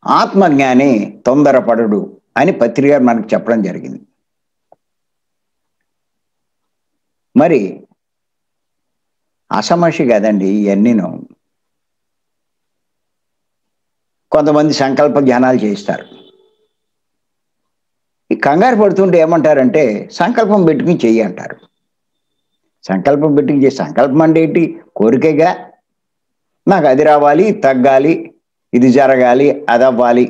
ఆత్మజ్ఞాని తొందరపడడు అని పత్రి గారు మనకు చెప్పడం జరిగింది. మరి అసమర్షి కదండి ఇవన్నీను. కొంతమంది సంకల్ప ధ్యానాలు చేయిస్తారు. ఈ కంగారు పడుతుంటే ఏమంటారంటే సంకల్పం పెట్టుకుని చెయ్యి అంటారు. సంకల్పం పెట్టుకుని చేయి. సంకల్పం అంటే ఏంటి? కోరికగా. నాకు అది రావాలి, తగ్గాలి, ఇది జరగాలి, అది అవ్వాలి,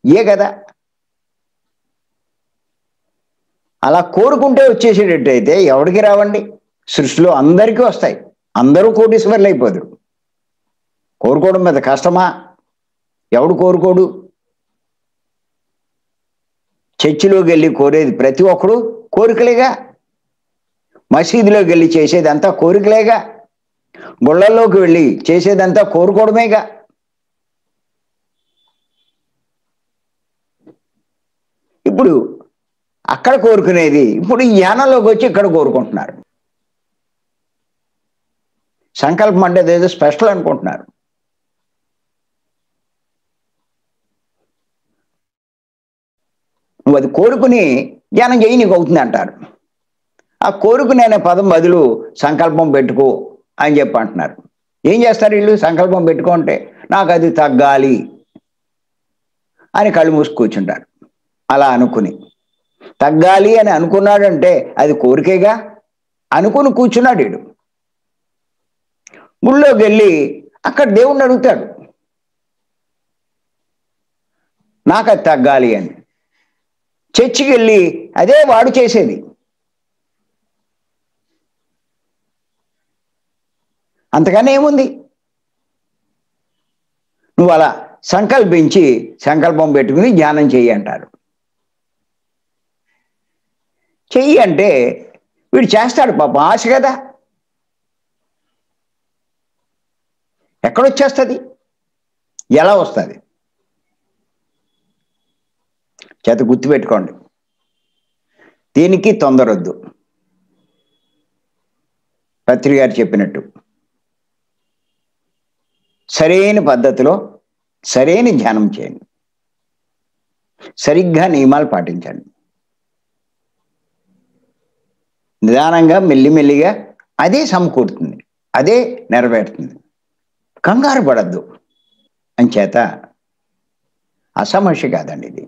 ఏ కదా. అలా కోరుకుంటే వచ్చేసేటట్టయితే ఎవరికి రావండి? సృష్టిలో అందరికీ వస్తాయి. అందరూ కోటీశ్వర్లు అయిపోదురు. కోరుకోవడం మీద కష్టమా? ఎవడు కోరుకోడు? చర్చిలోకి వెళ్ళి కోరేది ప్రతి ఒక్కడు కోరికలేగా. మసీదులోకి వెళ్ళి చేసేదంతా కోరికలేగా. గుళ్ళల్లోకి వెళ్ళి చేసేదంతా కోరుకోవడమేగా. ఇప్పుడు అక్కడ కోరుకునేది ఇప్పుడు ఈ ధ్యానంలోకి వచ్చి ఇక్కడ కోరుకుంటున్నారు. సంకల్పం అంటే ఏదో స్పెషల్ అనుకుంటున్నారు. నువ్వు అది కోరుకుని ధ్యానం చేయి, నీకు అవుతుంది అంటారు. ఆ కోరుకునే అనే పదం బదులు సంకల్పం పెట్టుకో అని చెప్పి అంటున్నారు. ఏం చేస్తారు వీళ్ళు? సంకల్పం పెట్టుకుంటే నాకు అది తగ్గాలి అని కళ్ళు మూసి కూర్చుంటారు. అలా అనుకుని తగ్గాలి అని అనుకున్నాడంటే అది కోరికేగా. అనుకుని కూర్చున్నాడు వీడు. గుళ్ళోకి వెళ్ళి అక్కడ దేవుణ్ణి అడుగుతాడు, నాకు అది తగ్గాలి అని. చర్చికి వెళ్ళి అదే వాడు చేసేది. అంతకన్నా ఏముంది? నువ్వు అలా సంకల్పించి సంకల్పం పెట్టుకుని ధ్యానం చెయ్యి అంటారు. చెయ్యి అంటే వీడు చేస్తాడు పాపం, ఆశ కదా. ఎక్కడొచ్చేస్తుంది? ఎలా వస్తుంది? చేత గుర్తుపెట్టుకోండి, దీనికి తొందరొద్దు. పత్రి గారు చెప్పినట్టు సరైన పద్ధతిలో సరైన ధ్యానం చేయండి. సరిగ్గా నియమాలు పాటించండి. నిదానంగా మెల్లిమెల్లిగా అదే సమకూరుతుంది, అదే నెరవేరుతుంది. కంగారు పడద్దు. అంచేత అసమర్షి కాదండి ఇది.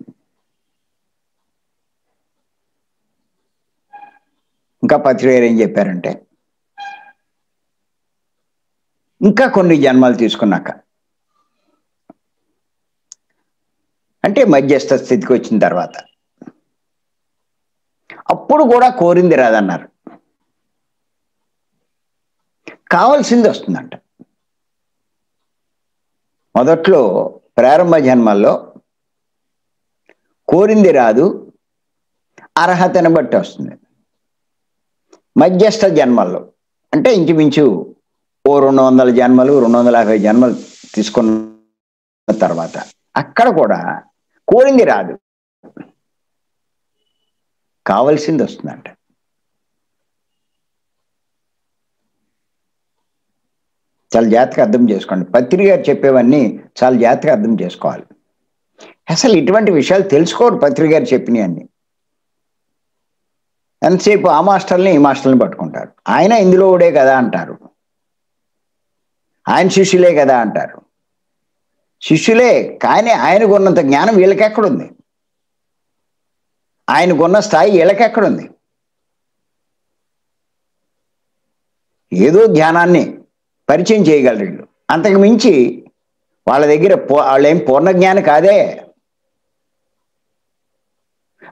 ఇంకా పత్రి గారు ఏం చెప్పారంటే, ఇంకా కొన్ని జన్మలు తీసుకున్నాక అంటే మధ్యస్థ స్థితికి వచ్చిన తర్వాత అప్పుడు కూడా కోరింది రాదన్నారు. కావాల్సింది వస్తుందంట. మొదట్లో ప్రారంభ జన్మల్లో కోరింది రాదు, అర్హతను బట్టి వస్తుంది. మధ్యస్థ జన్మల్లో అంటే ఇంచుమించు ఓ 200 జన్మలు 250 జన్మలు తీసుకున్న తర్వాత అక్కడ కూడా కోరింది రాదు, కావాల్సింది వస్తుందంట. చాలా జాగ్రత్తగా అర్థం చేసుకోండి. పత్రి గారు చెప్పేవన్నీ చాలా జాగ్రత్తగా అర్థం చేసుకోవాలి. అసలు ఇటువంటి విషయాలు తెలుసుకోరు పత్రి గారు చెప్పినవన్నీ. ఎంతసేపు ఆ మాస్టర్ని ఈ మాస్టర్ని పట్టుకుంటారు. ఆయన ఇందులో ఊడే కదా అంటారు, ఆయన శిష్యులే కదా అంటారు. శిష్యులే, కానీ ఆయనకున్నంత జ్ఞానం వీళ్ళకెక్కడుంది? ఆయనకున్న స్థాయి వీళ్ళకెక్కడుంది? ఏదో ధ్యానాన్ని పరిచయం చేయగలరు వీళ్ళు. అంతకు మించి వాళ్ళ దగ్గర వాళ్ళేం పూర్ణ జ్ఞాని కాదే.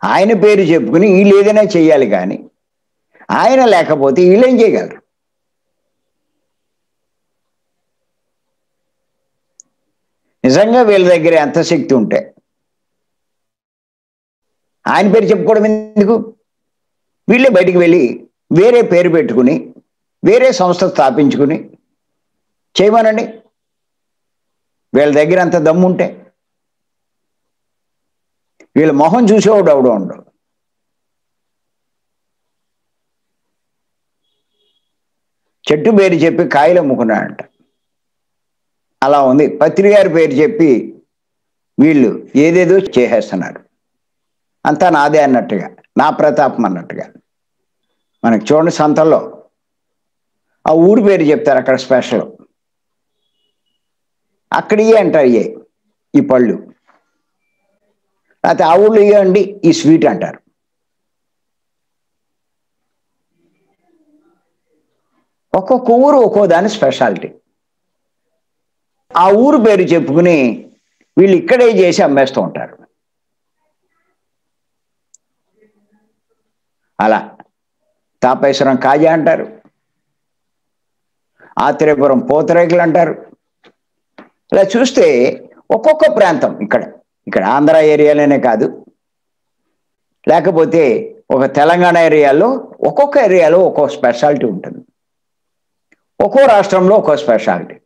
ఆయన పేరు చెప్పుకుని వీళ్ళు ఏదైనా చేయాలి, కానీ ఆయన లేకపోతే వీళ్ళేం చేయగలరు? నిజంగా వీళ్ళ దగ్గర ఎంత శక్తి ఉంటే ఆయన పేరు చెప్పుకోవడం ఎందుకు? వీళ్ళే బయటికి వెళ్ళి వేరే పేరు పెట్టుకుని వేరే సంస్థ స్థాపించుకుని చేయమనండి, వీళ్ళ దగ్గర అంత దమ్ముంటే. వీళ్ళ మొహం చూసేవాడు అవడం ఉండవు. చెట్టు పేరు చెప్పి కాయలు అమ్ముకున్నాడంట. అలా ఉంది. పత్రి గారి పేరు చెప్పి వీళ్ళు ఏదేదో చేసేస్తున్నారు. అంతా నాదే అన్నట్టుగా, నా ప్రతాపం అన్నట్టుగా. మనకి చూడండి, సంతల్లో ఆ ఊరి పేరు చెప్తారు, అక్కడ స్పెషల్. అక్కడ ఇయ్యే అంటారు, ఇయ్యే ఈ పళ్ళు. లేకపోతే ఆ ఊళ్ళో ఇయ్యండి ఈ స్వీట్ అంటారు. ఒక్కొక్క ఊరు ఒక్కో దాని స్పెషాలిటీ. ఆ ఊరు పేరు చెప్పుకుని వీళ్ళు ఇక్కడే చేసి అమ్మేస్తూ ఉంటారు. అలా తాపేశ్వరం కాజా అంటారు, ఆత్రేయపురం పూతరేకులు అంటారు. ఇలా చూస్తే ఒక్కొక్క ప్రాంతం, ఇక్కడ ఆంధ్ర ఏరియాలోనే కాదు, లేకపోతే ఒక తెలంగాణ ఏరియాలో ఒక్కొక్క ఏరియాలో ఒక్కొక్క స్పెషాలిటీ ఉంటుంది. ఒక్కో రాష్ట్రంలో ఒక్కో స్పెషాలిటీ.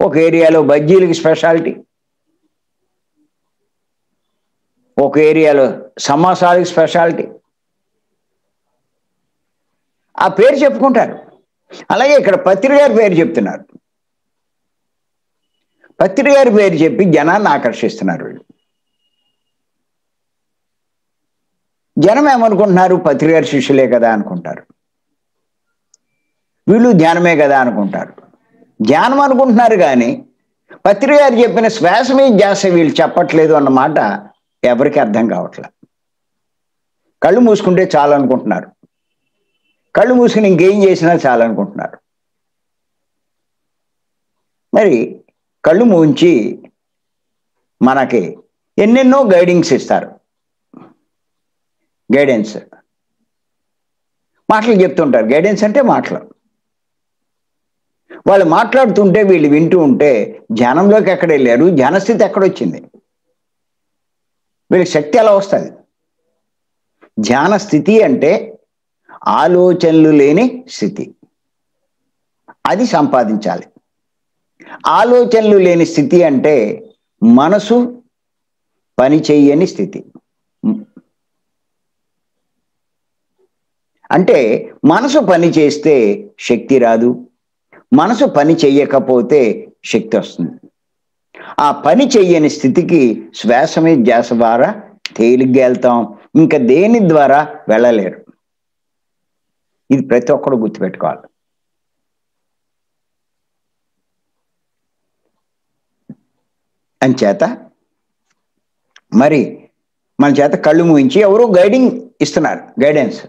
ఒక ఏరియాలో బజ్జీలకి స్పెషాలిటీ, ఒక ఏరియాలో సమోసాలకి స్పెషాలిటీ. ఆ పేరు చెప్పుకుంటారు. అలాగే ఇక్కడ పత్రి గారి పేరు చెప్తున్నారు. పత్రి గారి పేరు చెప్పి జనాన్ని ఆకర్షిస్తున్నారు వీళ్ళు. జనం ఏమనుకుంటున్నారు? పత్రి గారి శిష్యులే కదా అనుకుంటారు. వీళ్ళు ధ్యానమే కదా అనుకుంటారు. ధ్యానం అనుకుంటున్నారు, కానీ పత్రి గారు చెప్పిన శ్వాస మీద ధ్యాస వీళ్ళు చెప్పట్లేదు అన్నమాట ఎవరికి అర్థం కావట్లేదు. కళ్ళు మూసుకుంటే చాలు అనుకుంటున్నారు. కళ్ళు మూసుకుని ఇంకేం చేసినా చాలు అనుకుంటున్నారు. మరి కళ్ళు మూంచి మనకి ఎన్నెన్నో గైడింగ్స్ ఇస్తారు. గైడెన్స్ మాటలు చెప్తుంటారు. గైడెన్స్ అంటే మాటలు. వాళ్ళు మాట్లాడుతుంటే వీళ్ళు వింటూ ఉంటే ధ్యానంలోకి ఎక్కడ వెళ్ళారు? ధ్యానస్థితి ఎక్కడొచ్చింది? వీళ్ళకి శక్తి ఎలా వస్తుంది? ధ్యాన స్థితి అంటే ఆలోచనలు లేని స్థితి. అది సంపాదించాలి. ఆలోచనలు లేని స్థితి అంటే మనసు పని చెయ్యని స్థితి. అంటే మనసు పని చేస్తే శక్తి రాదు, మనసు పని చెయ్యకపోతే శక్తి వస్తుంది. ఆ పని చెయ్యని స్థితికి శ్వాస మీద ధ్యాస ద్వారా తేలిగ్గా వెళ్తాం. ఇంకా దేని ద్వారా వెళ్ళలేరు. ఇది ప్రతి ఒక్కరు గుర్తుపెట్టుకోవాలి. అంచేత మరి మన చేత కళ్ళు మూయించి ఎవరో గైడింగ్ ఇస్తున్నారు, గైడెన్స్.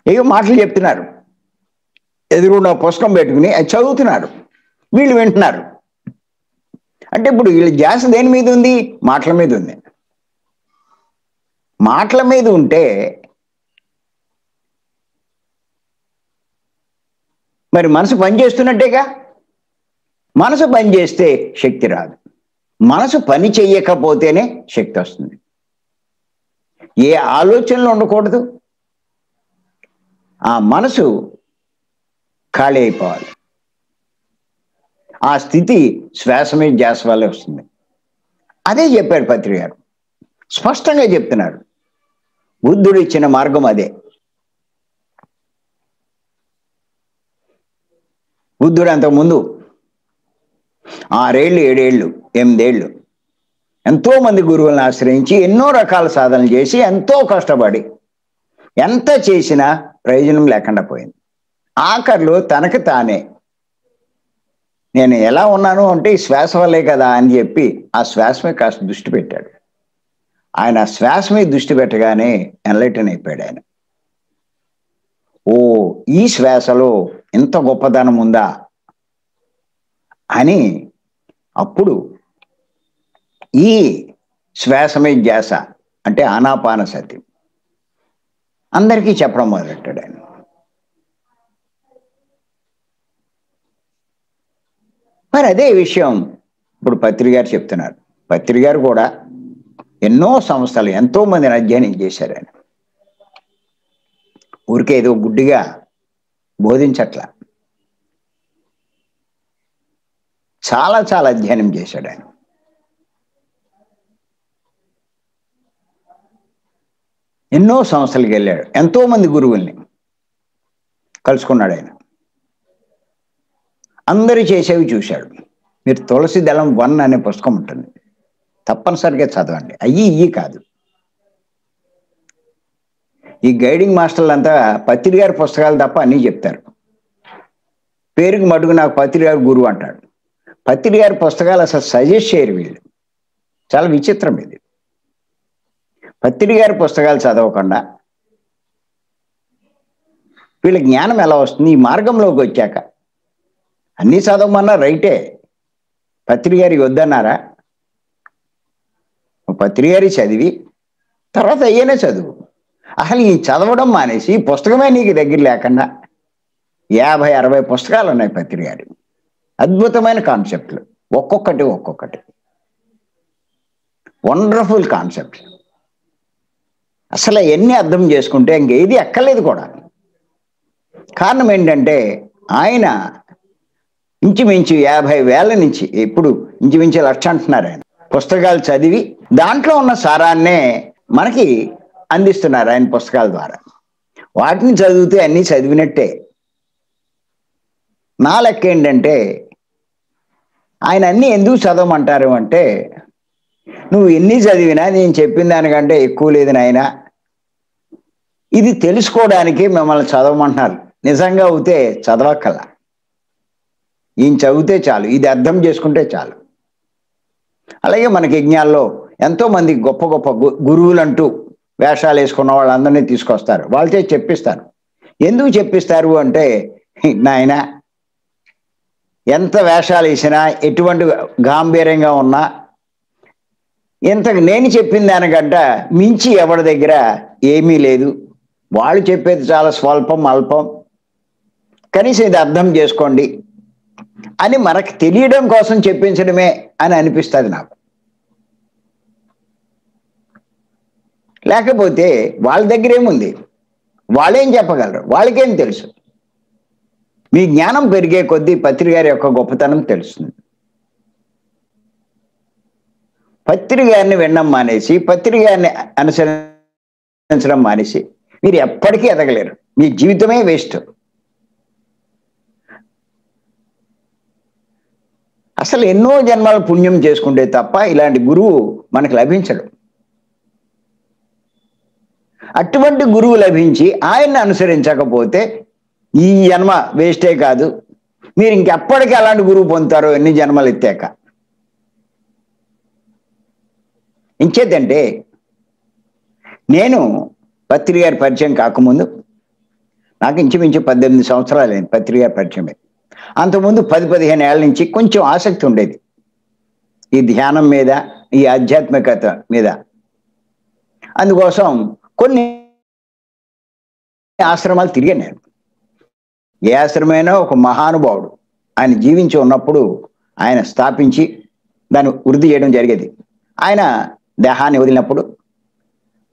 ఏవో మాటలు చెప్తున్నారు, ఎదురున్న పుస్తకం పెట్టుకుని అది చదువుతున్నారు, వీళ్ళు వింటున్నారు. అంటే ఇప్పుడు వీళ్ళ ధ్యాస దేని మీద ఉంది? మాటల మీద ఉంది. మాటల మీద ఉంటే మరి మనసు పనిచేస్తున్నట్టేగా. మనసు పని చేస్తే శక్తి రాదు. మనసు పని చెయ్యకపోతేనే శక్తి వస్తుంది. ఏ ఆలోచనలు ఉండకూడదు. ఆ మనసు ఖాళీ అయిపోవాలి. ఆ స్థితి శ్వాస మీద ధ్యాస వల్లే వస్తుంది. అదే చెప్పారు పత్రి గారు, స్పష్టంగా చెప్తున్నారు. బుద్ధుడు ఇచ్చిన మార్గం అదే. బుద్ధుడు అంతకుముందు 6 ఏళ్ళు 7 ఏళ్ళు 8 ఏళ్ళు ఎంతో మంది గురువులను ఆశ్రయించి ఎన్నో రకాల సాధనలు చేసి ఎంతో కష్టపడి ఎంత చేసినా ప్రయోజనం లేకుండా పోయింది. ఆఖరిలో తనకు తానే నేను ఎలా ఉన్నాను అంటే ఈ శ్వాస వల్లే కదా అని చెప్పి ఆ శ్వాస మీద కాస్త దృష్టి పెట్టాడు. ఆయన శ్వాస మీద దృష్టి పెట్టగానే ఎన్లైటన్ అయిపోయాడు ఆయన. ఓ, ఈ శ్వాసలో ఎంత గొప్పదనం ఉందా అని అప్పుడు ఈ శ్వాసమే ధ్యాస అంటే ఆనాపాన సతి అందరికీ చెప్పడం మొదలెట్టాడు ఆయన. మరి అదే విషయం ఇప్పుడు పత్రి గారు చెప్తున్నారు. పత్రి గారు కూడా ఎన్నో సంస్థలు ఎంతో మందిని అధ్యయనం చేశారు ఆయన. ఊరికే ఏదో గుడ్డిగా బోధించట్ల, చాలా చాలా అధ్యయనం చేశాడు ఆయన. ఎన్నో సంస్థలకు వెళ్ళాడు, ఎంతో మంది గురువుల్ని కలుసుకున్నాడు ఆయన. అందరూ చేసేవి చూశాడు. మీరు తులసి దళం 1 అనే పుస్తకం ఉంటుంది, తప్పనిసరిగా చదవండి. ఇవి కాదు, ఈ గైడింగ్ మాస్టర్లు అంతా పత్రి గారి పుస్తకాలు తప్ప అన్నీ చెప్తారు. పేరుకి మటుకు నాకు పత్రి గారు గురువు అంటాడు. పత్రి గారి పుస్తకాలు అసలు సజెస్ట్ చేయరు వీళ్ళు. చాలా విచిత్రం ఇది. పత్రి గారి పుస్తకాలు చదవకుండా వీళ్ళ జ్ఞానం ఎలా వస్తుంది? ఈ మార్గంలోకి వచ్చాక అన్నీ చదవమన్నా రైటే, పత్రి గారికి వద్దన్నారా? పత్రి గారి చదివి తర్వాత అయ్యేనే చదువు. అసలు ఈ చదవడం మానేసి పుస్తకమే నీకు దగ్గర లేకుండా 50-60 పుస్తకాలు ఉన్నాయి పత్రి గారి. అద్భుతమైన కాన్సెప్ట్లు, ఒక్కొక్కటి వండర్ఫుల్ కాన్సెప్ట్. అసలు ఎన్ని అర్థం చేసుకుంటే ఇంకేది ఎక్కలేదు కూడా. కారణం ఏంటంటే ఆయన ఇంచుమించు 50,000 నుంచి, ఇప్పుడు ఇంచుమించు 1,00,000 అంటున్నారు ఆయన, పుస్తకాలు చదివి దాంట్లో ఉన్న సారాన్నే మనకి అందిస్తున్నారు ఆయన పుస్తకాల ద్వారా. వాటిని చదివితే అన్నీ చదివినట్టే. నా లెక్క ఏంటంటే ఆయన అన్నీ ఎందుకు చదవమంటారు అంటే, నువ్వు ఎన్ని చదివినా నేను చెప్పిన దానికంటే ఎక్కువ లేదు నాయన, ఇది తెలుసుకోవడానికి మిమ్మల్ని చదవమంటున్నారు. నిజంగా అవుతే చదవక్కల, ఈయన చదివితే చాలు, ఇది అర్థం చేసుకుంటే చాలు. అలాగే మనకి యజ్ఞాల్లో ఎంతోమంది గొప్ప గొప్ప గురువులంటూ వేషాలు వేసుకున్న వాళ్ళందరినీ తీసుకొస్తారు, వాళ్ళతో చెప్పిస్తారు. ఎందుకు చెప్పిస్తారు అంటే, నాయన ఎంత వేషాలు వేసినా, ఎటువంటి గాంభీర్యంగా ఉన్నా, ఇంతకు నేను చెప్పిన దానికంట మించి ఎవరి దగ్గర ఏమీ లేదు, వాళ్ళు చెప్పేది చాలా స్వల్పం అల్పం, కనీసం ఇది అర్థం చేసుకోండి అని మనకు తెలియడం కోసం చెప్పించడమే అని అనిపిస్తుంది నాకు. లేకపోతే వాళ్ళ దగ్గర ఏముంది, వాళ్ళేం చెప్పగలరు, వాళ్ళకేం తెలుసు. మీ జ్ఞానం పెరిగే కొద్దీ పత్రి గారి యొక్క గొప్పతనం తెలుస్తుంది. పత్రి గారిని వినడం మానేసి, పత్రి గారిని అనుసరించడం మానేసి మీరు ఎప్పటికీ ఎదగలేరు, మీ జీవితమే వేస్ట్. అసలు ఎన్నో జన్మల పుణ్యం చేసుకుంటే తప్ప ఇలాంటి గురువు మనకు లభించడు. అటువంటి గురువు లభించి ఆయన్ని అనుసరించకపోతే ఈ జన్మ వేస్టే కాదు, మీరు ఇంకెప్పటికీ అలాంటి గురువు పొందుతారో ఎన్ని జన్మలు ఎత్తాక. ఇంకేదంటే, నేను పత్రి గారి పరిచయం కాకముందు నాకు ఇంచుమించు 18 సంవత్సరాలు అయింది పత్రి గారి పరిచయమే. అంతకుముందు 10-15 ఏళ్ళ నుంచి కొంచెం ఆసక్తి ఉండేది ఈ ధ్యానం మీద, ఈ ఆధ్యాత్మికత మీద. అందుకోసం కొన్ని ఆశ్రమాలు తిరిగాను నేను. ఏ ఆశ్రమైనా ఒక మహానుభావుడు ఆయన జీవించి ఉన్నప్పుడు ఆయన స్థాపించి దాన్ని వృద్ధి చేయడం జరిగేది. ఆయన దేహాన్ని వదిలినప్పుడు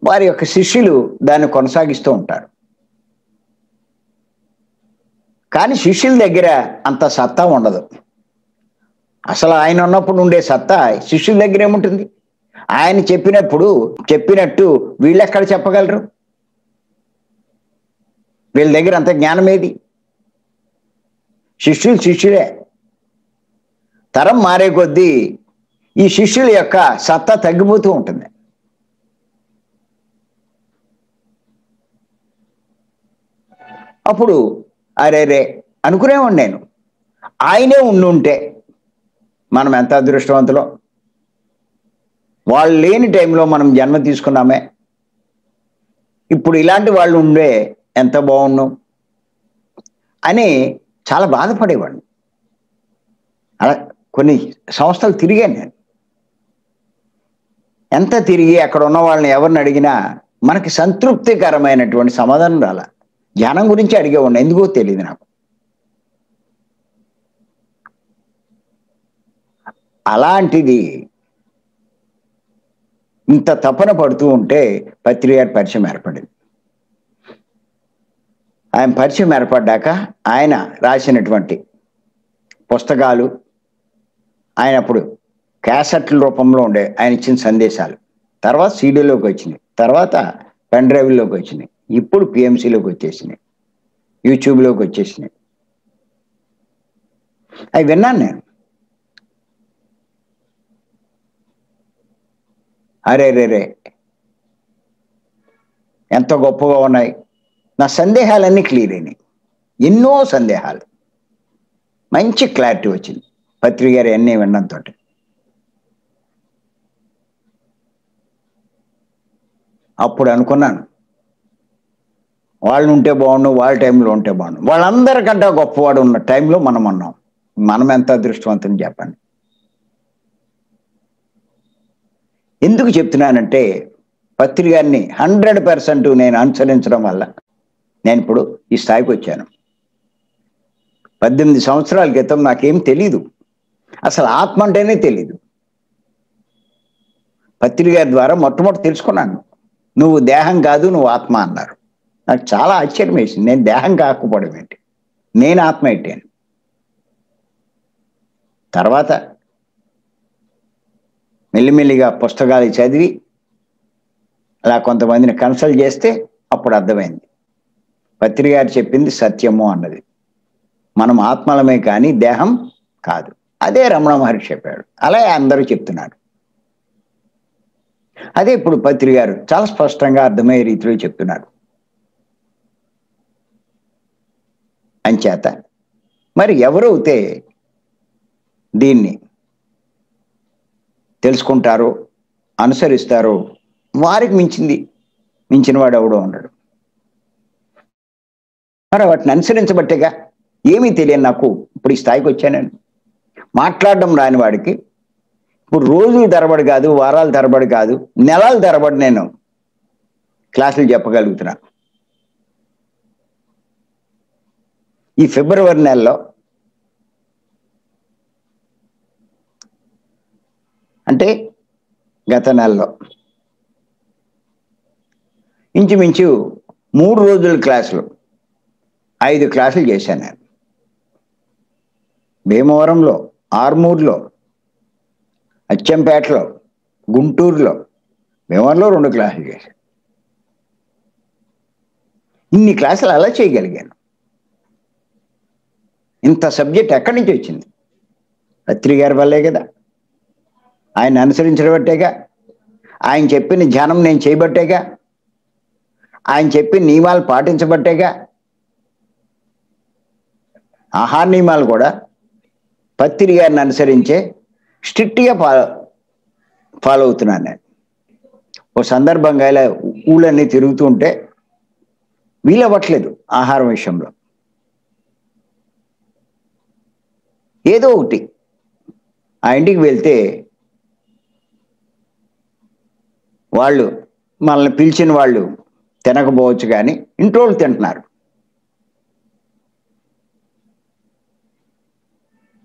వారి యొక్క శిష్యులు దాన్ని కొనసాగిస్తూ ఉంటారు. కానీ శిష్యుల దగ్గర అంత సత్తా ఉండదు. అసలు ఆయన ఉన్నప్పుడు ఉండే సత్తా శిష్యుల దగ్గర ఏముంటుంది? ఆయన చెప్పినట్టు వీళ్ళెక్కడ చెప్పగలరు? వీళ్ళ దగ్గర అంత జ్ఞానం ఏది? శిష్యులే. తరం మారే కొద్దీ ఈ శిష్యుల యొక్క సత్తా తగ్గిపోతూ ఉంటుంది. అప్పుడు అరేరే అనుకునేవాడు నేను, ఆయనే ఉండుంటే మనం ఎంత అదృష్టవంతులో, వాళ్ళు లేని టైంలో మనం జన్మ తీసుకున్నామే, ఇప్పుడు ఇలాంటి వాళ్ళు ఉండే ఎంత బాగున్నాం అని చాలా బాధపడేవాడిని. అలా కొన్ని సంవత్సరాలు తిరిగాను నేను. ఎంత తిరిగి అక్కడ ఉన్న వాళ్ళని ఎవరిని అడిగినా మనకి సంతృప్తికరమైనటువంటి సమాధానం రాల. ధ్యానం గురించి అడిగేవాడిని, ఎందుకో తెలియదు నాకు. అలాంటిది ఇంత తపన పడుతూ ఉంటే పత్రి గారి పరిచయం ఏర్పడింది. ఆయన పరిచయం ఏర్పడ్డాక ఆయన రాసినటువంటి పుస్తకాలు, ఆయన అప్పుడు క్యాసెట్ల రూపంలో ఉండే ఆయన ఇచ్చిన సందేశాలు, తర్వాత సీడీలోకి వచ్చినాయి, తర్వాత పెన్ డ్రైవ్లోకి వచ్చినాయి, ఇప్పుడు పిఎంసీలోకి వచ్చేసినాయి, యూట్యూబ్లోకి వచ్చేసినాయి. అవి విన్నాను నేను. అరే రే రే ఎంత గొప్పగా ఉన్నాయి. నా సందేహాలన్నీ క్లియర్ అయినాయి. ఎన్నో సందేహాలు, మంచి క్లారిటీ వచ్చింది పత్రి గారు అన్నీ వినడంతో. అప్పుడు అనుకున్నాను, వాళ్ళు ఉంటే బాగుండు, వాళ్ళ టైంలో ఉంటే బాగుండు. వాళ్ళందరికంటే గొప్పవాడు ఉన్న టైంలో మనం ఉన్నాం. మనం ఎంత అదృష్టవంతుని చెప్పండి. ఎందుకు చెప్తున్నానంటే, పత్రి గారిని 100% నేను అనుసరించడం వల్ల నేను ఇప్పుడు ఈ స్థాయికి వచ్చాను. 18 సంవత్సరాల క్రితం నాకేం తెలీదు, అసలు ఆత్మ అంటేనే తెలీదు. పత్రి గారి ద్వారా మొట్టమొదటి తెలుసుకున్నాను, నువ్వు దేహం కాదు, నువ్వు ఆత్మ అన్నారు. నాకు చాలా ఆశ్చర్యం వేసింది. నేను దేహం కాకపోవడం ఏంటి, నేను ఆత్మ ఏంటి. తర్వాత మెల్లిమెల్లిగా పుస్తకాలు చదివి అలా కొంతమందిని కన్సల్ట్ చేస్తే అప్పుడు అర్థమైంది, పత్రి గారు చెప్పింది సత్యము అన్నది. మనం ఆత్మలమే కానీ దేహం కాదు. అదే రమణ మహర్షి చెప్పాడు, అలాగే అందరూ చెప్తున్నారు. అదే ఇప్పుడు పత్రి గారు చాలా స్పష్టంగా అర్థమయ్యే రీతిలో చెప్తున్నారు. అంచేత మరి ఎవరైతే దీన్ని తెలుసుకుంటారో, అనుసరిస్తారో, వారికి మించిన వాడు ఎవడో ఉండడు. మరి వాటిని అనుసరించబట్టేగా ఏమీ తెలియని నాకు ఇప్పుడు ఈ స్థాయికి వచ్చానండి. మాట్లాడడం రాని వాడికి ఇప్పుడు రోజులు తరబడి కాదు, వారాలు తరబడి కాదు, నెలల తరబడి నేను క్లాసులు చెప్పగలుగుతున్నా. ఈ ఫిబ్రవరి నెలలో అంటే గత నెలలో ఇంచుమించు 3 రోజుల క్లాసులు 5 క్లాసులు చేశాను నేను. భీమవరంలో, ఆర్మూర్లో, అచ్చంపేటలో, గుంటూరులో, భీమవరంలో 2 క్లాసులు చేశాను. ఇన్ని క్లాసులు అలా చేయగలిగాను. ఇంత సబ్జెక్ట్ ఎక్కడి నుంచి వచ్చింది? పత్రి గారి వల్లే కదా. ఆయన అనుసరించడం బట్టేగా, ఆయన చెప్పిన ధ్యానం నేను చేయబట్టేగా, ఆయన చెప్పిన నియమాలు పాటించబట్టేగా. ఆహార నియమాలు కూడా పత్రి గారిని అనుసరించే స్ట్రిక్ట్గా ఫాలో అవుతున్నాను నేను. ఓ సందర్భంగా ఇలా ఊళ్ళన్నీ తిరుగుతూ ఉంటే వీలవ్వట్లేదు ఆహారం విషయంలో. ఏదో ఒకటి ఆ ఇంటికి వెళ్తే వాళ్ళు మనల్ని పిలిచిన వాళ్ళు తినకపోవచ్చు, కానీ ఇంట్లో వాళ్ళు తింటున్నారు.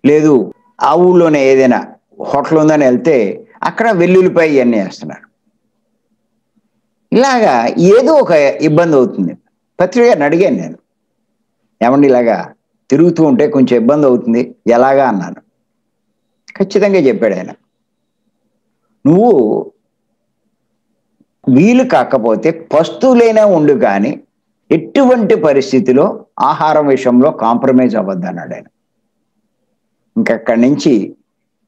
లేదు ఆ ఊళ్ళోనే ఏదైనా హోటల్ ఉందని వెళ్తే అక్కడ వెల్లుల్లిపాయ ఇవన్నీ వేస్తున్నారు. ఇలాగా ఏదో ఒక ఇబ్బంది అవుతుంది. పత్రి గారిని అడిగాను నేను, ఏమండి ఇలాగా తిరుగుతూ ఉంటే కొంచెం ఇబ్బంది అవుతుంది, ఎలాగా అన్నాను. ఖచ్చితంగా చెప్పాడు ఆయన, నువ్వు వీలు కాకపోతే పస్తులైనా ఉండు కానీ ఎటువంటి పరిస్థితిలో ఆహారం విషయంలో కాంప్రమైజ్ అవ్వద్దన్నాడు ఆయన. ఇంకక్కడి నుంచి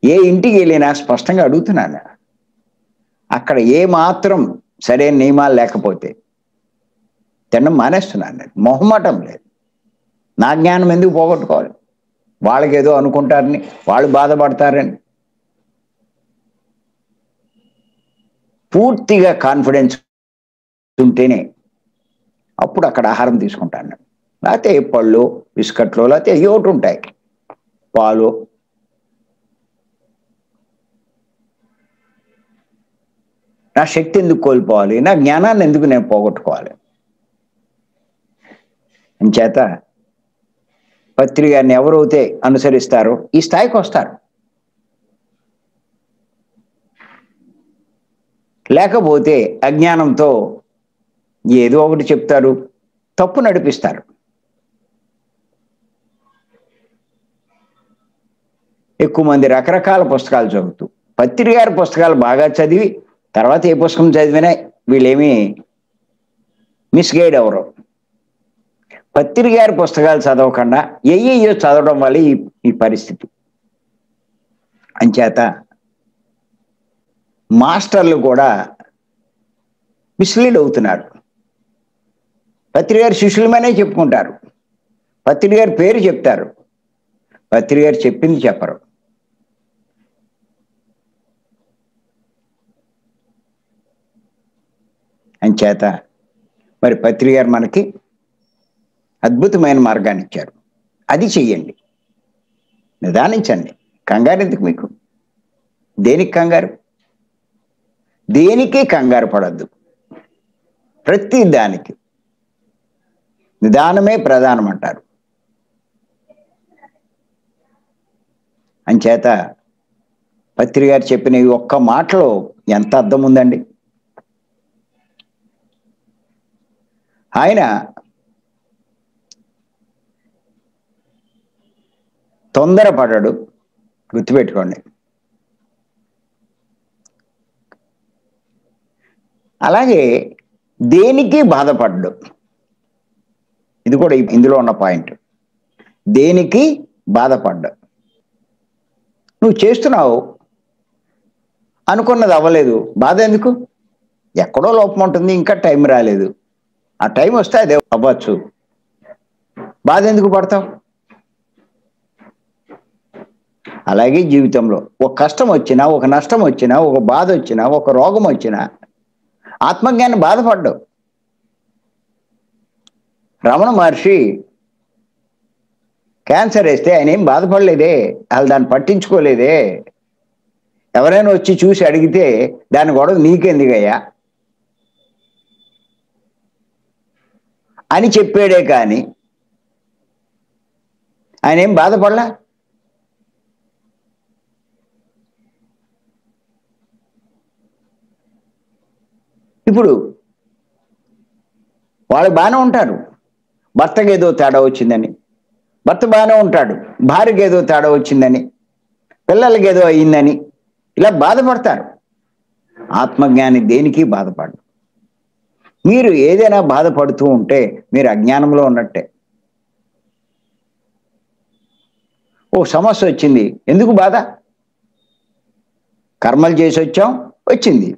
ఏ ఇంటికి వెళ్ళినా స్పష్టంగా అడుగుతున్నాను, అక్కడ ఏ మాత్రం సరైన నియమాలు లేకపోతే తినడం మానేస్తున్నాను నేను. మొహమాటం లేదు. నా జ్ఞానం ఎందుకు పోగొట్టుకోవాలి? వాళ్ళకి ఏదో అనుకుంటారని, వాళ్ళు బాధపడతారని. పూర్తిగా కాన్ఫిడెన్స్ ఉంటేనే అప్పుడు అక్కడ ఆహారం తీసుకుంటాను. లేకపోతే పళ్ళు, బిస్కట్లు, లేకపోతే ఏవోటి ఉంటాయి, పాలు. నా శక్తి ఎందుకు కోల్పోవాలి, నా జ్ఞానాన్ని ఎందుకు నేను పోగొట్టుకోవాలి? అంచేత పత్రి గారిని ఎవరైతే అనుసరిస్తారో ఈ స్థాయికి వస్తారు. లేకపోతే అజ్ఞానంతో ఏదో ఒకటి చెప్తారు, తప్పు నడిపిస్తారు. ఎక్కువ మంది రకరకాల పుస్తకాలు చదువుతూ, పత్రి గారి పుస్తకాలు బాగా చదివి తర్వాత ఏ పుస్తకం చదివినా వీళ్ళేమీ మిస్గైడ్ అవరు. పత్రి గారి పుస్తకాలు చదవకుండా ఏయో చదవడం వల్ల ఈ పరిస్థితి. అంచేత మాస్టర్లు కూడా మిస్లీడ్ అవుతున్నారు. పత్రి గారి శిష్యులమనే చెప్పుకుంటారు, పత్రి గారి పేరు చెప్తారు, పత్రి గారు చెప్పింది చెప్పరు. అంచేత మరి పత్రి గారు మనకి అద్భుతమైన మార్గాన్ని ఇచ్చారు. అది చెయ్యండి, నిదానించండి. కంగారు ఎందుకు మీకు? దేనికి కంగారు? దేనికి కంగారు పడద్దు. ప్రతి దానికి నిదానమే ప్రధానం అంటారు. అంచేత పత్రి గారు చెప్పిన ఈ ఒక్క మాటలో ఎంత అర్థం ఉందండి. ఆయన తొందరపడడు, గుర్తుపెట్టుకోండి. అలాగే దేనికి బాధపడ్డు. ఇది కూడా ఇందులో ఉన్న పాయింట్. దేనికి బాధపడ్డా. నువ్వు చేస్తున్నావు, అనుకున్నది అవ్వలేదు, బాధ ఎందుకు? ఎక్కడో లోపం ఉంటుంది, ఇంకా టైం రాలేదు. ఆ టైం వస్తే అదే అవ్వచ్చు, బాధ ఎందుకు పడతావు? అలాగే జీవితంలో ఒక కష్టం వచ్చినా, ఒక నష్టం వచ్చినా, ఒక బాధ వచ్చినా, ఒక రోగం వచ్చినా ఆత్మజ్ఞానం బాధపడ్డావు. రమణ మహర్షి క్యాన్సర్ వేస్తే ఆయన ఏం బాధపడలేదే, వాళ్ళు దాన్ని పట్టించుకోలేదే. ఎవరైనా వచ్చి చూసి అడిగితే దాని గొడవ నీకెందుకయ్యా అని చెప్పాడే కానీ ఆయన ఏం బాధపడలా. ఇప్పుడు వాళ్ళు బాగానే ఉంటారు, భర్తకి ఏదో తేడా వచ్చిందని, భర్త బాగానే ఉంటాడు, భార్యకి ఏదో తేడా వచ్చిందని, పిల్లలకి ఏదో అయ్యిందని ఇలా బాధపడతారు. ఆత్మజ్ఞాని దేనికి బాధపడరు. మీరు ఏదైనా బాధపడుతూ ఉంటే మీరు అజ్ఞానంలో ఉన్నట్టే. ఓ సమస్య వచ్చింది, ఎందుకు బాధ? కర్మలు చేసి వచ్చాం, వచ్చింది.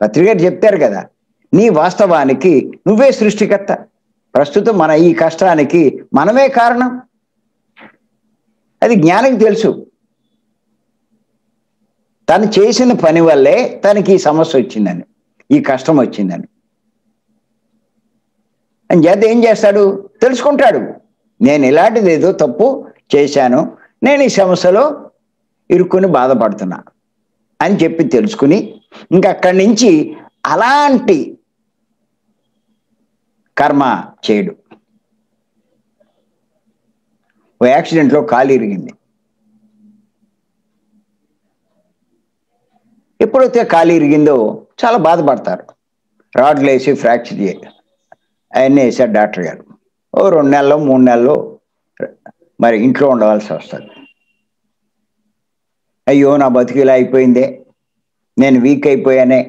పత్రిక గారు చెప్తారు కదా, నీ వాస్తవానికి నువ్వే సృష్టికర్త. ప్రస్తుతం మన ఈ కష్టానికి మనమే కారణం. అది జ్ఞానికి తెలుసు. తను చేసిన పని వల్లే తనకి ఈ సమస్య వచ్చిందని, ఈ కష్టం వచ్చిందని. అని చేత ఏం చేస్తాడు? తెలుసుకుంటాడు, నేను ఇలాంటిది ఏదో తప్పు చేశాను, నేను ఈ సమస్యలో ఇరుక్కుని బాధపడుతున్నా అని చెప్పి తెలుసుకుని ఇంకా అక్కడి నుంచి అలాంటి కర్మ చేయడు. ఓ యాక్సిడెంట్లో కాలు ఇరిగింది. ఎప్పుడైతే కాలు ఇరిగిందో చాలా బాధపడతారు. రాడ్లు వేసి ఫ్రాక్చర్ చేయాలి అవన్నీ వేసారు డాక్టర్ గారు. ఓ 2 నెలలు 3 నెలలు మరి ఇంట్లో ఉండవలసి వస్తుంది. అయ్యో నా బతుకు ఇలా అయిపోయిందే, నేను వీక్ అయిపోయానే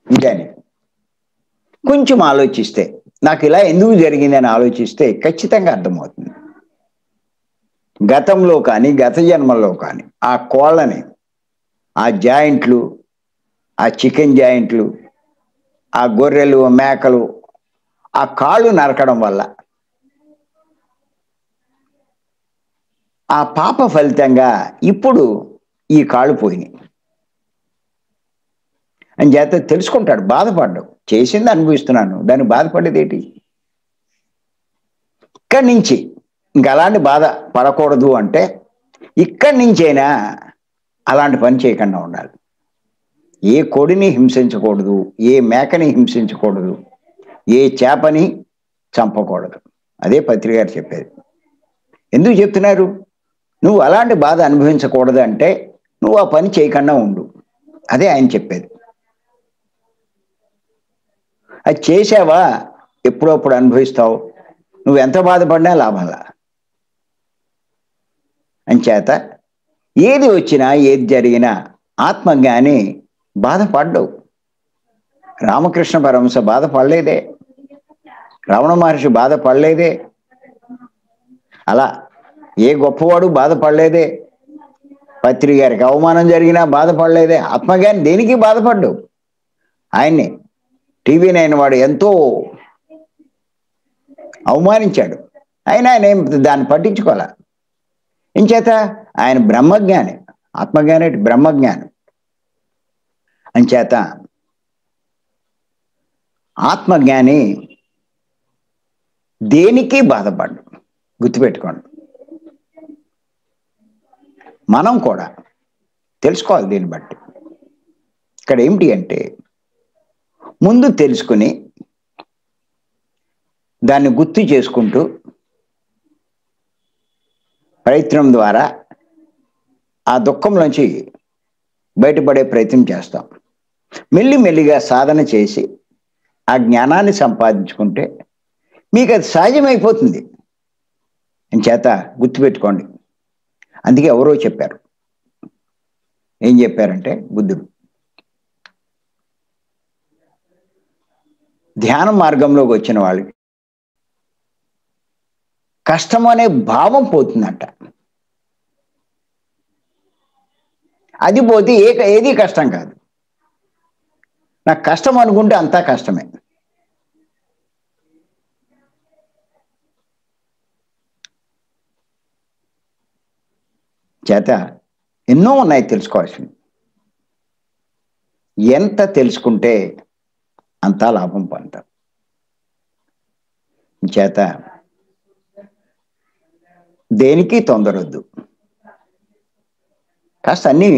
ఇదని కొంచెం ఆలోచిస్తే, నాకు ఇలా ఎందుకు జరిగిందని ఆలోచిస్తే ఖచ్చితంగా అర్థమవుతుంది. గతంలో కానీ గత జన్మల్లో కానీ ఆ కోళ్ళని, ఆ జాయింట్లు, ఆ చికెన్ జాయింట్లు, ఆ గొర్రెలు మేకలు ఆ కాళ్ళు నరకడం వల్ల ఆ పాప ఫలితంగా ఇప్పుడు ఈ కాళ్ళు పోయినాయి అని చేత తెలుసుకుంటాడు. బాధపడ్డావు, చేసింది అనుభవిస్తున్నాను, దాన్ని బాధపడేది ఏంటి? ఇక్కడి నుంచి ఇంక అలాంటి బాధ పడకూడదు అంటే ఇక్కడి నుంచైనా అలాంటి పని చేయకుండా ఉండాలి. ఏ కోడిని హింసించకూడదు, ఏ మేకని హింసించకూడదు, ఏ చేపని చంపకూడదు. అదే పత్రి గారు చెప్పేది. ఎందుకు చెప్తున్నారు? నువ్వు అలాంటి బాధ అనుభవించకూడదు అంటే నువ్వు ఆ పని చేయకుండా ఉండు. అదే ఆయన చెప్పేది. అది చేసావా ఎప్పుడప్పుడు అనుభవిస్తావు. నువ్వు ఎంత బాధపడినా లాభంలా. అంచేత ఏది వచ్చినా ఏది జరిగినా ఆత్మజ్ఞాని బాధపడ్డావు. రామకృష్ణ పరమహంస బాధపడలేదే, రమణ మహర్షి బాధపడలేదే, అలా ఏ గొప్పవాడు బాధపడలేదే, పత్రి గారికి అవమానం జరిగినా బాధపడలేదే. ఆత్మజ్ఞాని దేనికి బాధపడ్డు. ఆయన్ని TV9 వాడు ఎంతో అవమానించాడు, అయినా ఆయన దాన్ని పట్టించుకోలే. ఇంచేత ఆయన బ్రహ్మజ్ఞాని, ఆత్మజ్ఞాని బ్రహ్మజ్ఞాని. అంచేత ఆత్మజ్ఞాని దేనికి బాధపడ్డు. గుర్తుపెట్టుకోండి. మనం కూడా తెలుసుకోవాలి దీన్ని బట్టి. ఇక్కడ ఏమిటి అంటే ముందు తెలుసుకుని దాన్ని గుర్తు చేసుకుంటూ ప్రయత్నం ద్వారా ఆ దుఃఖంలోంచి బయటపడే ప్రయత్నం చేస్తాం. మెల్లిమెల్లిగా సాధన చేసి ఆ జ్ఞానాన్ని సంపాదించుకుంటే మీకు అది సహజమైపోతుంది. చేత గుర్తుపెట్టుకోండి. అందుకే ఎవరో చెప్పారు, ఏం చెప్పారంటే బుద్ధుడు, ధ్యాన మార్గంలోకి వచ్చిన వాళ్ళకి కష్టం అనే భావం పోతుందంట. అది పోతే ఏది కష్టం కాదు. నాకు కష్టం అనుకుంటే అంతా కష్టమే. చేత ఎన్నో ఉన్నాయి తెలుసుకోవాల్సింది. ఎంత తెలుసుకుంటే అంతా లాభం పొందుతాం. చేత దేనికి తొందరొద్దు. కాస్త అన్నీ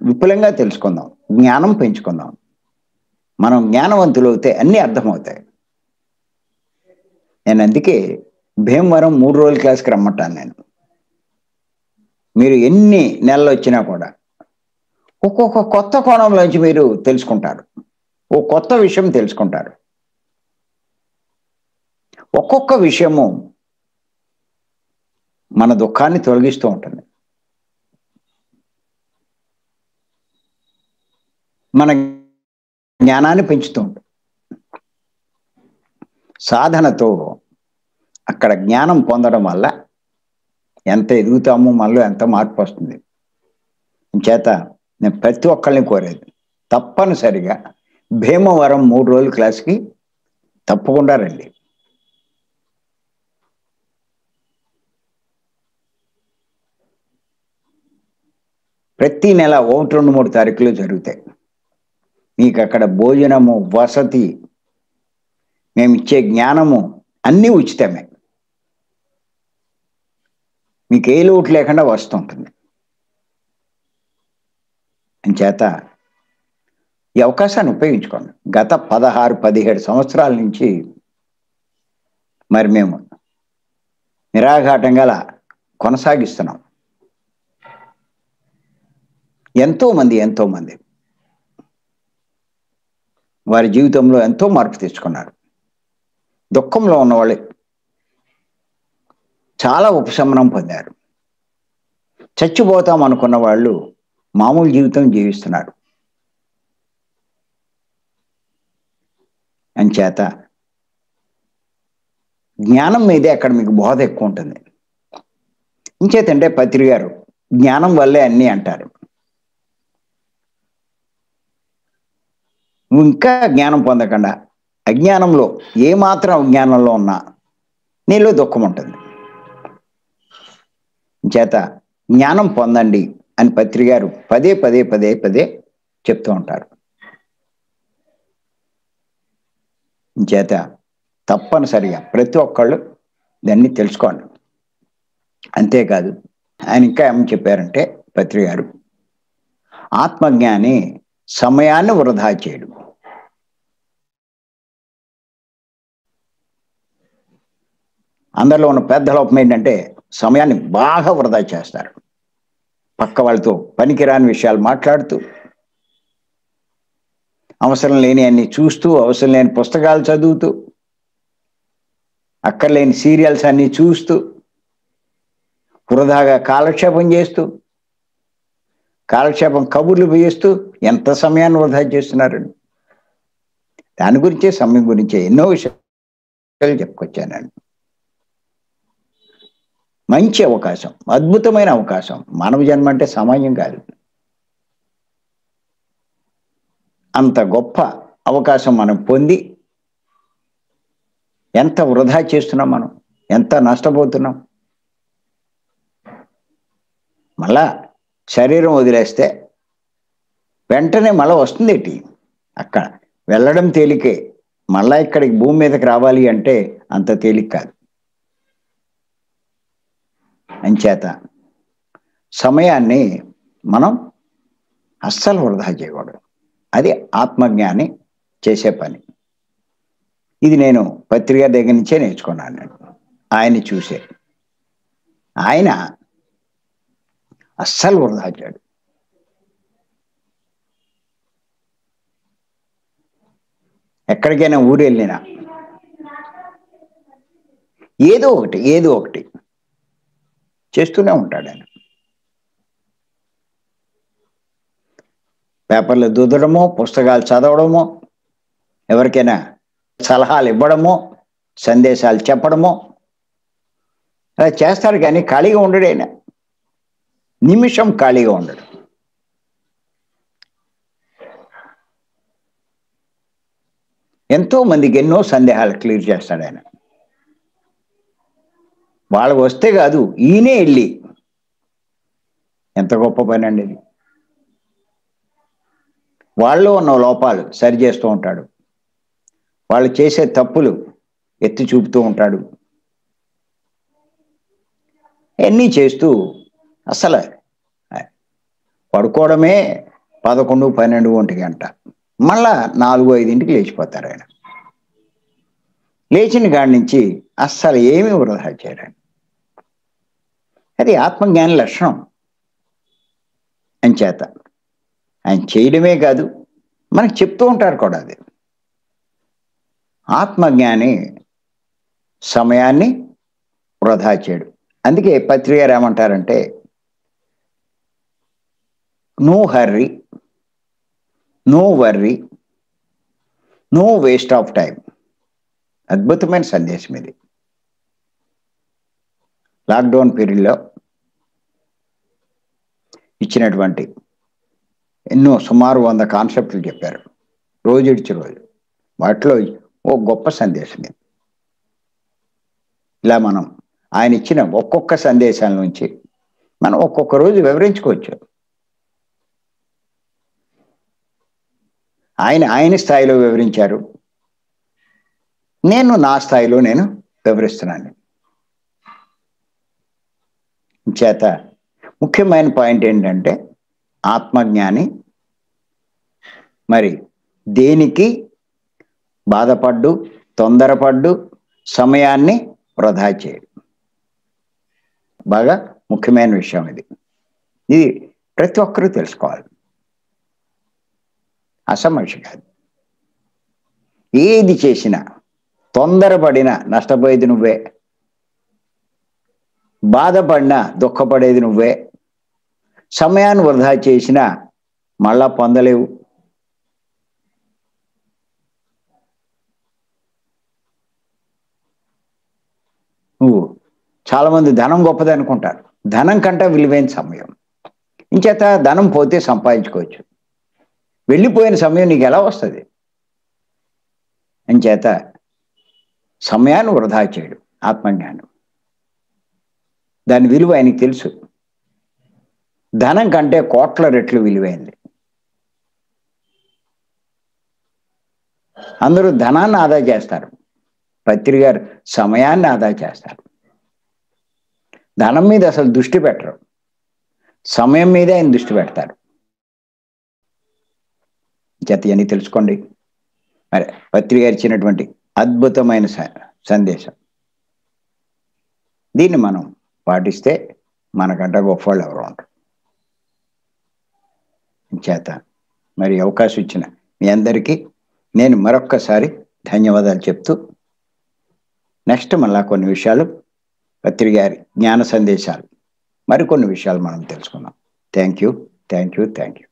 విపులంగా తెలుసుకుందాం, జ్ఞానం పెంచుకుందాం. మనం జ్ఞానవంతులు అవుతే అన్నీ అర్థమవుతాయి. నేను అందుకే భీమవరం 3 రోజుల క్లాస్కి రమ్మంటాను. నేను మీరు ఎన్ని నెలలు వచ్చినా కూడా ఒక్కొక్క కొత్త కోణంలోంచి మీరు తెలుసుకుంటారు, ఓ కొత్త విషయం తెలుసుకుంటారు. ఒక్కొక్క విషయము మన దుఃఖాన్ని తొలగిస్తూ ఉంటుంది, మన జ్ఞానాన్ని పెంచుతూ ఉంటుంది. సాధనతో అక్కడ జ్ఞానం పొందడం వల్ల ఎంత ఎదుగుతామో మనలో ఎంత మార్పు వస్తుంది. చేత నేను ప్రతి ఒక్కరిని కోరేది తప్పనిసరిగా భీమవరం 3 రోజుల క్లాస్కి తప్పకుండా రండి. ప్రతి నెల 1, 2, 3 తారీఖులు జరుగుతాయి. మీకు అక్కడ భోజనము, వసతి, మేము ఇచ్చే జ్ఞానము అన్నీ ఉచితమే. మీకు ఏ లోటు లేకుండా వస్తుంటుంది. అంచేత ఈ అవకాశాన్ని ఉపయోగించుకోండి. గత 16-17 సంవత్సరాల నుంచి మరి మేము నిరాఘాటంగా కొనసాగిస్తున్నాం. ఎంతోమంది వారి జీవితంలో ఎంతో మార్పు తెచ్చుకున్నారు. దుఃఖంలో ఉన్నవాళ్ళు చాలా ఉపశమనం పొందారు. చచ్చిపోతాం అనుకున్న వాళ్ళు మామూలు జీవితం జీవిస్తున్నారు. అంచేత జ్ఞానం మీదే అక్కడ మీకు బోధ ఎక్కువ ఉంటుంది. ఇంచేతంటే పత్రి గారు జ్ఞానం వల్లే అన్నీ అంటారు. నువ్వు ఇంకా జ్ఞానం పొందకుండా అజ్ఞానంలో ఏమాత్రం అజ్ఞానంలో ఉన్నా నీలో దుఃఖం ఉంటుంది. చేత జ్ఞానం పొందండి అని పత్రి గారు పదే చెప్తూ ఉంటారు. చేత తప్పనిసరిగా ప్రతి ఒక్కళ్ళు దాన్ని తెలుసుకోండి. అంతేకాదు ఆయన ఇంకా ఏమని చెప్పారంటే పత్రి గారు, ఆత్మజ్ఞాని సమయాన్ని వృధా చేయడు. అందరిలో ఉన్న పెద్ద లోపం ఏంటంటే సమయాన్ని బాగా వృధా చేస్తారు. పక్క వాళ్ళతో పనికిరాని విషయాలు మాట్లాడుతూ, అవసరం లేని అన్ని చూస్తూ, అవసరం లేని పుస్తకాలు చదువుతూ, అక్కర్లేని సీరియల్స్ అన్ని చూస్తూ, వృధాగా కాలక్షేపం చేస్తూ, కాలక్షేపం కబుర్లు వేస్తూ ఎంత సమయాన్ని వృధా చేస్తున్నారండి. దాని గురించే, సమయం గురించే ఎన్నో విషయాలు చెప్పుకొచ్చానండి. మంచి అవకాశం, అద్భుతమైన అవకాశం. మానవ జన్మ అంటే సమయం కాదు. అంత గొప్ప అవకాశం మనం పొంది ఎంత వృధా చేస్తున్నాం, మనం ఎంత నష్టపోతున్నాం. మళ్ళా శరీరం వదిలేస్తే వెంటనే మళ్ళీ వస్తుందేటి. అక్కడ వెళ్ళడం తేలికే, మళ్ళా ఇక్కడికి భూమి మీదకి రావాలి అంటే అంత తేలిక కాదు. అంచేత సమయాన్ని మనం అస్సలు వృధా చేయకూడదు. అది ఆత్మజ్ఞాని చేసే పని. ఇది నేను పత్రిక దగ్గర నుంచే నేర్చుకున్నాను. నేను ఆయన్ని చూసే. ఆయన అస్సలు వృధా చేయడు. ఎక్కడికైనా ఊరు వెళ్ళినా ఏదో ఒకటి చేస్తూనే ఉంటాడు ఆయన. పేపర్లు దుద్దడమో, పుస్తకాలు చదవడమో, ఎవరికైనా సలహాలు ఇవ్వడమో, సందేశాలు చెప్పడమో అలా చేస్తాడు. కానీ ఖాళీగా ఉండడు ఆయన. నిమిషం ఖాళీగా ఉండడు. ఎంతో మందికి ఎన్నో సందేహాలు క్లియర్ చేస్తాడు ఆయన. వాళ్ళకు వస్తే కాదు, ఈయనే వెళ్ళి. ఎంత గొప్ప పని అండి ఇది. వాళ్ళలో ఉన్న లోపాలు సరి చేస్తూ ఉంటాడు. వాళ్ళు చేసే తప్పులు ఎత్తి చూపుతూ ఉంటాడు. ఎన్ని చేస్తూ అసలు పడుకోవడమే 11, 12, 1 గంట. మళ్ళా 4, 5 లేచిపోతారు ఆయన. లేచిన కాడి నుంచి అస్సలు ఏమీ వృధా చేయరు. అది ఆత్మజ్ఞాని లక్షణం. అంచేత ఆయన చేయడమే కాదు, మనకు చెప్తూ ఉంటారు కూడా. అది ఆత్మజ్ఞాని సమయాన్ని వృధా చేయడు. అందుకే పత్రిక గారు ఏమంటారంటే, no hurry, no worry, no waste of time. అద్భుతమైన సందేశం ఇది. లాక్డౌన్ పీరియడ్లో ఇచ్చినటువంటి ఎన్నో సుమారు 100 కాన్సెప్ట్లు చెప్పారు, రోజు ఇడిచి రోజు. వాటిలో ఓ గొప్ప సందేశం ఇది. ఇలా మనం ఆయన ఇచ్చిన ఒక్కొక్క సందేశాల నుంచి మనం ఒక్కొక్క రోజు వివరించుకోవచ్చు. ఆయన స్థాయిలో వివరించారు, నేను నా స్థాయిలో నేను వివరిస్తున్నాను. చేత ముఖ్యమైన పాయింట్ ఏంటంటే, ఆత్మజ్ఞాని మరి దేనికి బాధపడ్డు, తొందరపడ్డు సమయాన్ని వృధా చేయడు. బాగా ముఖ్యమైన విషయం ఇది. ఇది ప్రతి ఒక్కరూ తెలుసుకోవాలి. అసమస్య కాదు. ఏది చేసినా తొందరపడినా నష్టపోయేది నువ్వే, బాధపడినా దుఃఖపడేది నువ్వే, సమయాన్ని వృధా చేసినా మళ్ళా పొందలేవు. నువ్వు చాలామంది ధనం గొప్పది అనుకుంటారు. ధనం కంటే విలువైన సమయం. ఇంచేత ధనం పోతే సంపాదించుకోవచ్చు, వెళ్ళిపోయిన సమయం నీకు ఎలా వస్తుంది? అంచేత సమయాన్ని వృధా చేయడు ఆత్మజ్ఞానం. దాని విలువ ఆయనకి తెలుసు. ధనం కంటే కోట్ల రెట్లు విలువైంది. అందరూ ధనాన్ని ఆదా చేస్తారు, పత్రిక గారు సమయాన్ని ఆదా చేస్తారు. ధనం మీద అసలు దృష్టి పెట్టరు, సమయం మీదే ఆయన దృష్టి పెడతారు. చేత ఇవన్నీ తెలుసుకోండి. మరి పత్రి గారు ఇచ్చినటువంటి అద్భుతమైన సందేశం, దీన్ని మనం పాటిస్తే మనకంట గొప్పవాళ్ళు ఎవరు ఉంటారు. చేత మరి అవకాశం ఇచ్చిన మీ అందరికీ నేను మరొక్కసారి ధన్యవాదాలు చెప్తూ, నెక్స్ట్ మళ్ళా కొన్ని విషయాలు పత్రి గారి జ్ఞాన సందేశాలు, మరికొన్ని విషయాలు మనం తెలుసుకుందాం. Thank you.